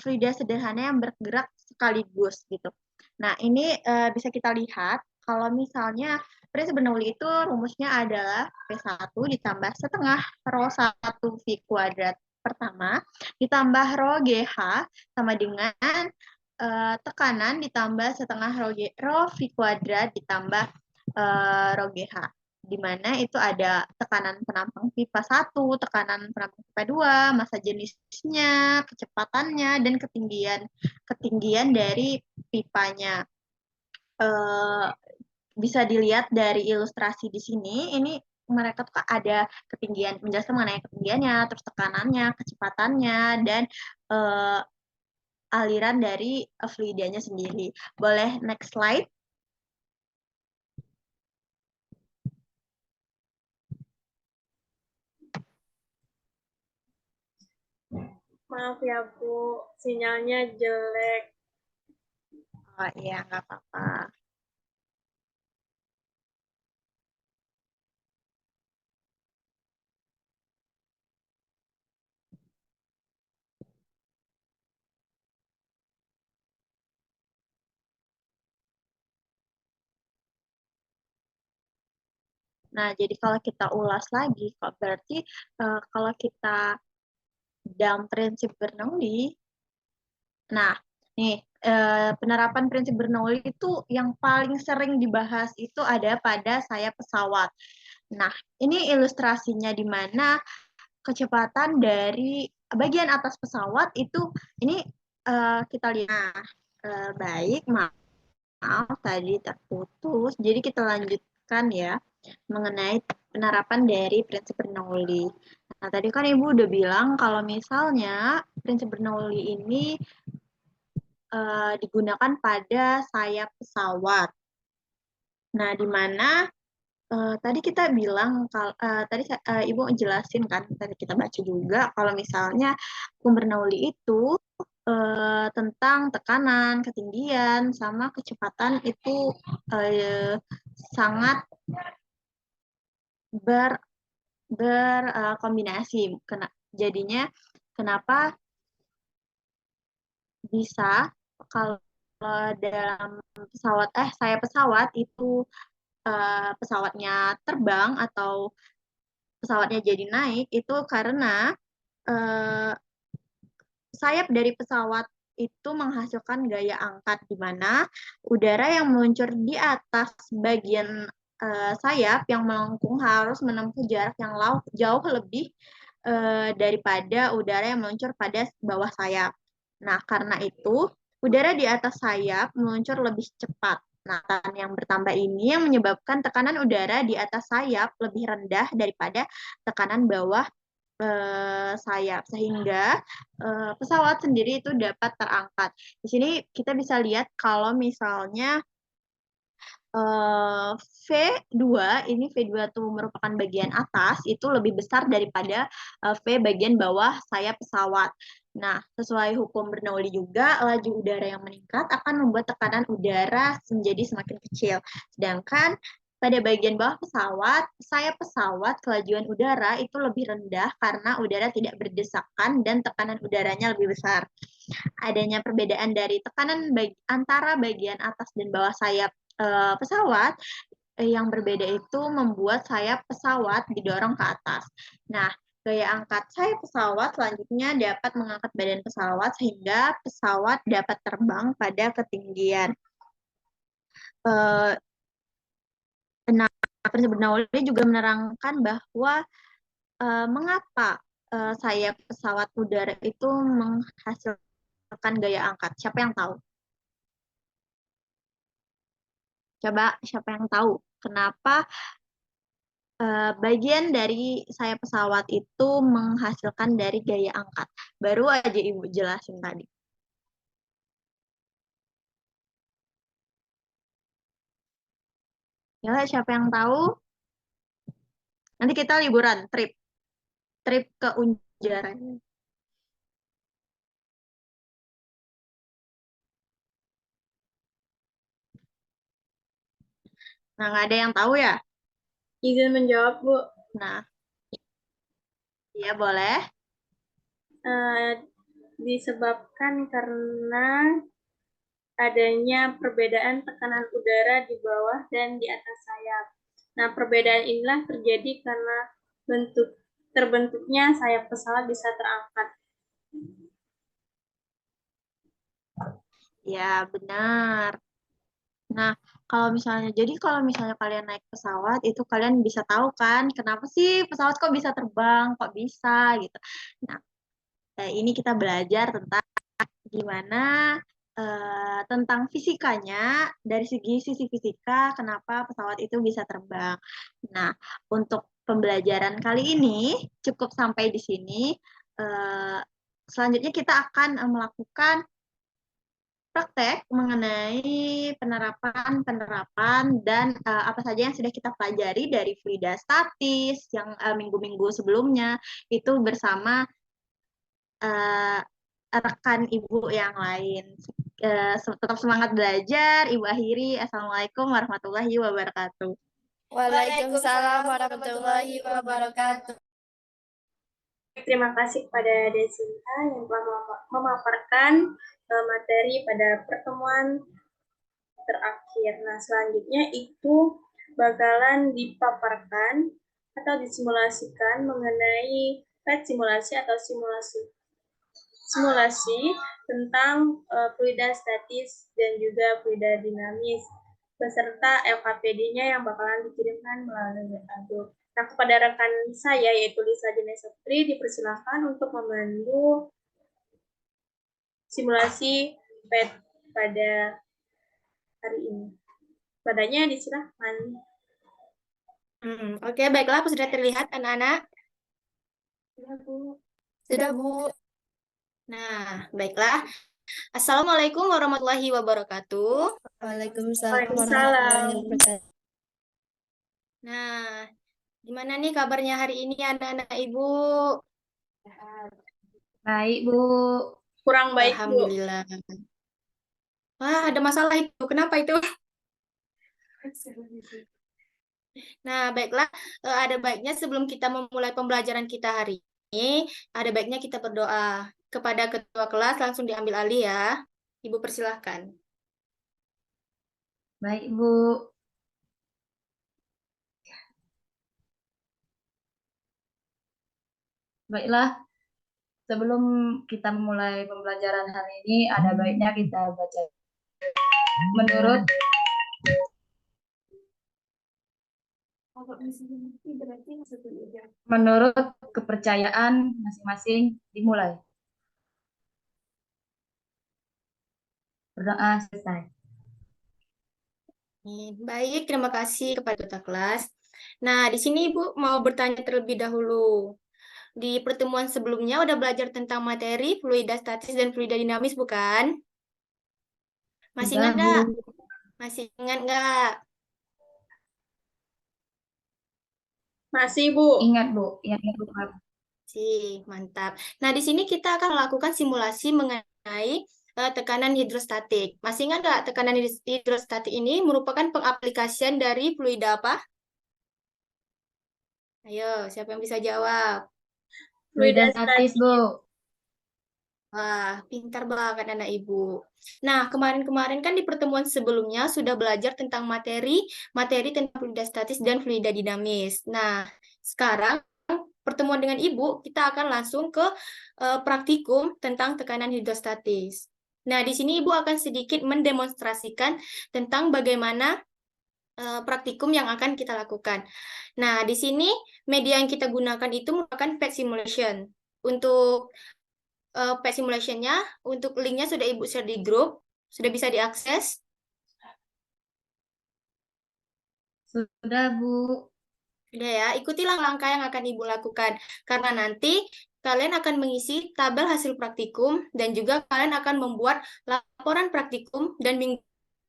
fluida sederhana yang bergerak sekaligus gitu. Nah, ini bisa kita lihat kalau misalnya prinsip Bernoulli itu rumusnya adalah P1 ditambah setengah rho 1 V kuadrat pertama ditambah rho GH sama dengan tekanan ditambah setengah rho V kuadrat ditambah rho GH, di mana itu ada tekanan penampang pipa 1, tekanan penampang pipa 2, massa jenisnya, kecepatannya, dan ketinggian dari pipanya. Bisa dilihat dari ilustrasi di sini, ini mereka tuh ada ketinggian, menjelaskan mengenai ketinggiannya, terus tekanannya, kecepatannya, dan aliran dari fluidanya sendiri. Boleh next slide? Maaf ya Bu, sinyalnya jelek. Oh iya, nggak apa-apa. Nah, jadi kalau kita ulas lagi, kok berarti kalau kita dalam prinsip Bernoulli, nah, nih penerapan prinsip Bernoulli itu yang paling sering dibahas itu ada pada sayap pesawat. Nah, ini ilustrasinya di mana kecepatan dari bagian atas pesawat itu ini kita lihat. Baik, maaf tadi terputus. Jadi kita lanjutkan ya mengenai penerapan dari prinsip Bernoulli. Nah, tadi kan Ibu udah bilang kalau misalnya prinsip Bernoulli ini digunakan pada sayap pesawat. Nah, di mana tadi kita bilang, tadi Ibu jelasin kan, tadi kita baca juga kalau misalnya hukum Bernoulli itu tentang tekanan, ketinggian, sama kecepatan itu sangat berkombinasi. Jadinya kenapa bisa kalau dalam pesawat sayap pesawat itu pesawatnya terbang atau pesawatnya jadi naik itu karena sayap dari pesawat itu menghasilkan gaya angkat di mana udara yang meluncur di atas bagian sayap yang melengkung harus menempuh jarak yang jauh lebih daripada udara yang meluncur pada bawah sayap. Nah, karena itu udara di atas sayap meluncur lebih cepat. Nah, tekanan yang bertambah ini yang menyebabkan tekanan udara di atas sayap lebih rendah daripada tekanan bawah sayap, sehingga pesawat sendiri itu dapat terangkat. Di sini kita bisa lihat kalau misalnya V2, ini V2 itu merupakan bagian atas, itu lebih besar daripada V bagian bawah sayap pesawat. Nah, sesuai hukum Bernoulli juga, laju udara yang meningkat akan membuat tekanan udara menjadi semakin kecil. Sedangkan pada bagian bawah pesawat, sayap pesawat kelajuan udara itu lebih rendah karena udara tidak berdesakan dan tekanan udaranya lebih besar. Adanya perbedaan dari tekanan antara bagian atas dan bawah sayap pesawat yang berbeda itu membuat sayap pesawat didorong ke atas. Nah, gaya angkat sayap pesawat selanjutnya dapat mengangkat badan pesawat sehingga pesawat dapat terbang pada ketinggian. Nah, prinsip Bernoulli juga menerangkan bahwa mengapa sayap pesawat udara itu menghasilkan gaya angkat. Siapa yang tahu? Coba siapa yang tahu kenapa bagian dari sayap pesawat itu menghasilkan dari gaya angkat? Baru aja Ibu jelasin tadi. Ya, siapa yang tahu? Nanti kita liburan, trip ke Ungaran. Nah, nggak ada yang tahu ya? Izin menjawab, Bu. Nah, iya boleh. Disebabkan karena adanya perbedaan tekanan udara di bawah dan di atas sayap. Nah, perbedaan inilah terjadi karena terbentuknya sayap pesawat bisa terangkat. Ya, benar. Nah, kalau misalnya kalian naik pesawat itu kalian bisa tahu kan kenapa sih pesawat kok bisa terbang, kok bisa gitu. Nah, ini kita belajar tentang gimana tentang fisikanya dari sisi fisika kenapa pesawat itu bisa terbang. Nah, untuk pembelajaran kali ini cukup sampai di sini. Selanjutnya kita akan melakukan praktek mengenai penerapan dan apa saja yang sudah kita pelajari dari fluida statis yang minggu-minggu sebelumnya itu bersama rekan Ibu yang lain. Tetap semangat belajar, Ibu akhiri. Assalamualaikum warahmatullahi wabarakatuh. Waalaikumsalam warahmatullahi wabarakatuh. Terima kasih kepada Desinta yang telah memaparkan materi pada pertemuan terakhir. Nah, selanjutnya itu bakalan dipaparkan atau disimulasikan mengenai PET simulasi atau simulasi tentang fluida statis dan juga fluida dinamis beserta LKPD-nya yang bakalan dikirimkan melalui WhatsApp. Nah, kepada rekan saya yaitu Lisa Janessa Putri dipersilakan untuk memandu simulasi PET pada hari ini. Padanya disilahkan. Oke, baiklah, aku sudah terlihat anak-anak. Sudah, Bu. Nah, baiklah. Assalamualaikum warahmatullahi wabarakatuh. Waalaikumsalam. Nah, gimana nih kabarnya hari ini anak-anak Ibu? Baik, Bu. Kurang baik, Bu. Alhamdulillah. Wah, ada masalah itu. Kenapa itu? Nah, baiklah. Ada baiknya sebelum kita memulai pembelajaran kita hari ini, ada baiknya kita berdoa. Kepada ketua kelas langsung diambil alih ya. Ibu persilahkan. Baik, Bu. Baiklah, sebelum kita memulai pembelajaran hari ini, ada baiknya kita baca. Menurut kepercayaan masing-masing dimulai. Berdoa selesai. Baik, terima kasih kepada ketua kelas. Nah, di sini Ibu mau bertanya terlebih dahulu. Di pertemuan sebelumnya udah belajar tentang materi fluida statis dan fluida dinamis, bukan? Masih ingat nggak? Masih ingat nggak? Masih, Bu. Ingat, Bu. Ingat, Bu. Mantap. Nah, di sini kita akan melakukan simulasi mengenai tekanan hidrostatik. Masih ingat nggak tekanan hidrostatik ini merupakan pengaplikasian dari fluida apa? Ayo, siapa yang bisa jawab? Fluida statis, Bu. Wah, pintar banget anak ibu. Nah, kemarin-kemarin kan di pertemuan sebelumnya sudah belajar tentang materi tentang fluida statis dan fluida dinamis. Nah, sekarang pertemuan dengan ibu, kita akan langsung ke praktikum tentang tekanan hidrostatis. Nah, di sini ibu akan sedikit mendemonstrasikan tentang bagaimana praktikum yang akan kita lakukan. Nah, di sini media yang kita gunakan itu merupakan PET simulation. Untuk PET simulation-nya, untuk linknya sudah ibu share di grup, sudah bisa diakses. Sudah, Bu. Sudah ya, ikutilah langkah yang akan ibu lakukan. Karena nanti kalian akan mengisi tabel hasil praktikum dan juga kalian akan membuat laporan praktikum dan minggu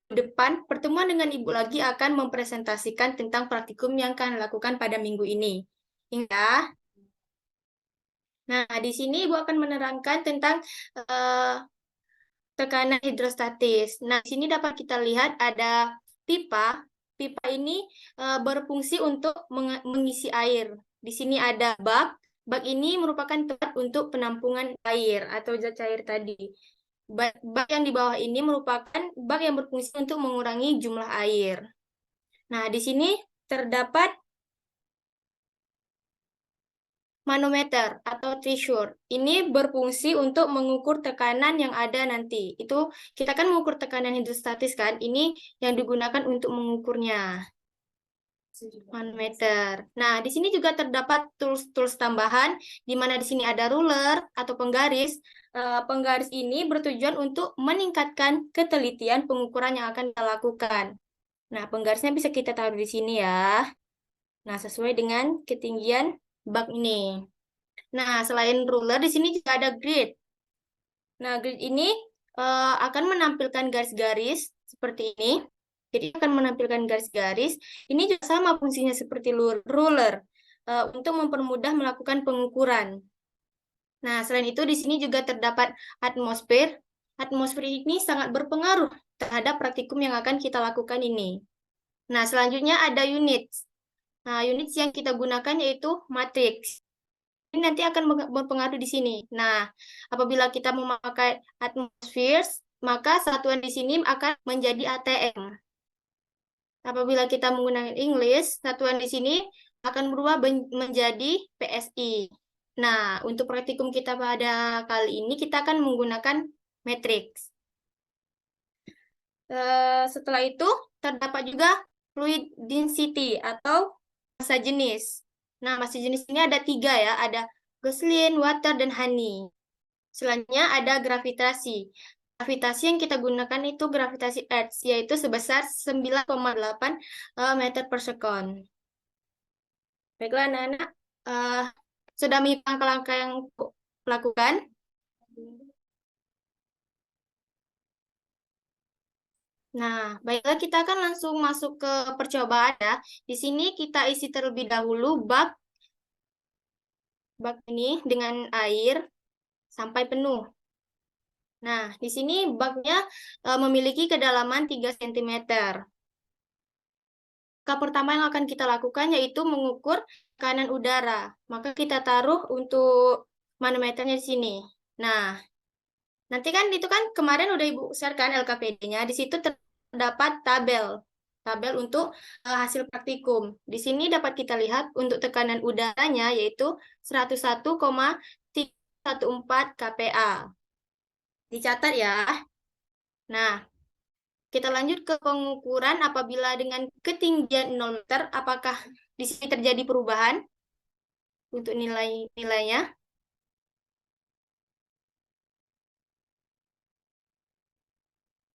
depan pertemuan dengan ibu lagi akan mempresentasikan tentang praktikum yang akan dilakukan pada minggu ini. Ingat. Nah, di sini ibu akan menerangkan tentang tekanan hidrostatis. Nah, di sini dapat kita lihat ada pipa. Pipa ini berfungsi untuk mengisi air. Di sini ada bak. Bak ini merupakan tempat untuk penampungan air atau zat cair tadi. Bak yang di bawah ini merupakan bak yang berfungsi untuk mengurangi jumlah air. Nah, di sini terdapat manometer atau threshold. Ini berfungsi untuk mengukur tekanan yang ada nanti. Itu kita kan mengukur tekanan hidrostatis kan. Ini yang digunakan untuk mengukurnya. Manometer. Nah, di sini juga terdapat tools-tools tambahan, di mana di sini ada ruler atau penggaris. Penggaris ini bertujuan untuk meningkatkan ketelitian pengukuran yang akan kita lakukan. Nah, penggarisnya bisa kita taruh di sini ya. Nah, sesuai dengan ketinggian bak ini. Nah, selain ruler, di sini juga ada grid. Nah, grid ini akan menampilkan garis-garis seperti ini. Jadi akan menampilkan garis-garis. Ini juga sama fungsinya seperti ruler untuk mempermudah melakukan pengukuran. Nah, selain itu di sini juga terdapat atmosfer. Atmosfer ini sangat berpengaruh terhadap praktikum yang akan kita lakukan ini. Nah, selanjutnya ada units. Nah, units yang kita gunakan yaitu matrix. Ini nanti akan berpengaruh di sini. Nah, apabila kita memakai atmospheres, maka satuan di sini akan menjadi ATM. Apabila kita menggunakan English, satuan di sini akan berubah menjadi PSI. Nah, untuk praktikum kita pada kali ini, kita akan menggunakan matrix. Setelah itu, terdapat juga fluid density atau massa jenis. Nah, massa jenis ini ada 3 ya, ada gasoline, water, dan honey. Selanjutnya ada gravitasi. Gravitasi yang kita gunakan itu gravitasi Earth, yaitu sebesar 9,8 meter per second. Baiklah anak-anak, sudah mengikuti langkah yang lakukan? Nah, baiklah kita akan langsung masuk ke percobaan ya. Di sini kita isi terlebih dahulu bak ini dengan air sampai penuh. Nah, di sini baknya memiliki kedalaman 3 cm. Langkah pertama yang akan kita lakukan yaitu mengukur tekanan udara. Maka kita taruh untuk manometernya di sini. Nah, nanti kan itu kan kemarin udah Ibu share-kan LKPD-nya. Di situ terdapat tabel untuk hasil praktikum. Di sini dapat kita lihat untuk tekanan udaranya yaitu 101,314 kPa. Dicatat ya. Nah, kita lanjut ke pengukuran apabila dengan ketinggian 0 meter, apakah di sini terjadi perubahan untuk nilainya?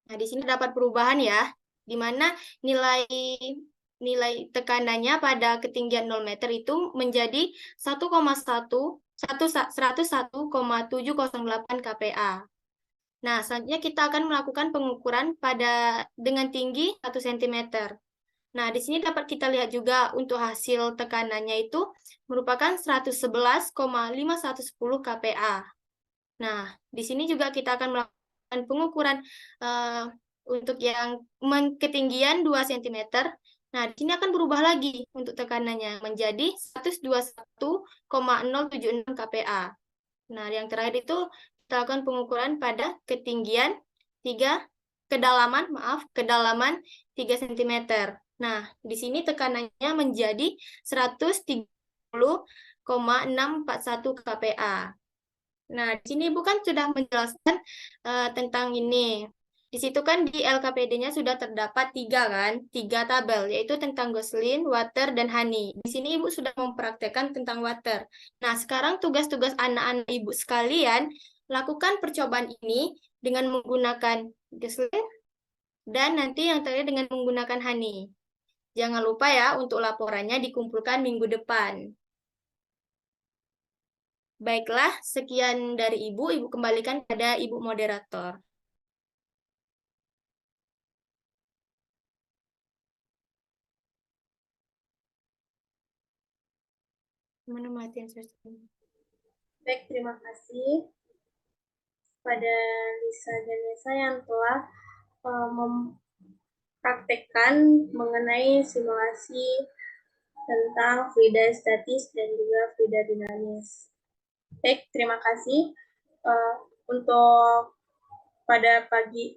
Nah, di sini dapat perubahan ya, di mana nilai tekanannya pada ketinggian 0 meter itu menjadi 101,708 kPa. Nah, selanjutnya kita akan melakukan pengukuran dengan tinggi 1 cm. Nah, di sini dapat kita lihat juga untuk hasil tekanannya itu merupakan 111,5110 kPa. Nah, di sini juga kita akan melakukan pengukuran untuk yang ketinggian 2 cm. Nah, di sini akan berubah lagi untuk tekanannya menjadi 121,076 kPa. Nah, yang terakhir itu kita lakukan pengukuran pada ketinggian kedalaman 3 cm. Nah, di sini tekanannya menjadi 130,641 kPa. Nah, di sini Ibu kan sudah menjelaskan tentang ini. Di situ kan di LKPD-nya sudah terdapat 3 tabel, yaitu tentang Gosling, water, dan honey. Di sini Ibu sudah mempraktekkan tentang water. Nah, sekarang tugas-tugas anak-anak Ibu sekalian, lakukan percobaan ini dengan menggunakan Gosling, dan nanti yang terakhir dengan menggunakan honey. Jangan lupa ya, untuk laporannya dikumpulkan minggu depan. Baiklah, sekian dari Ibu. Ibu kembalikan pada Ibu moderator. Mana matiin session? Baik, terima kasih pada Lisa dan Nesa yang telah mempraktekkan mengenai simulasi tentang fluid statis dan juga fluid dinamis. Baik, terima kasih. Untuk pada pagi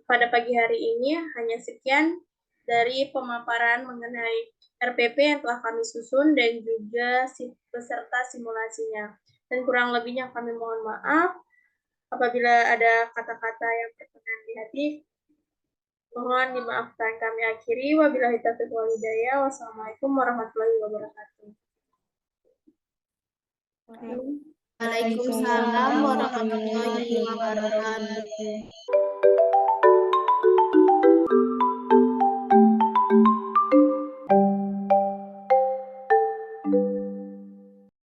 hari ini hanya sekian dari pemaparan mengenai RPP yang telah kami susun dan juga beserta simulasinya. Dan kurang lebihnya kami mohon maaf apabila ada kata-kata yang berkenan di hati. Mohon dimaafkan, kami akhiri. Wabillahi taufiq wal hidayah. Wassalamualaikum warahmatullahi wabarakatuh. Waalaikumsalam warahmatullahi wabarakatuh.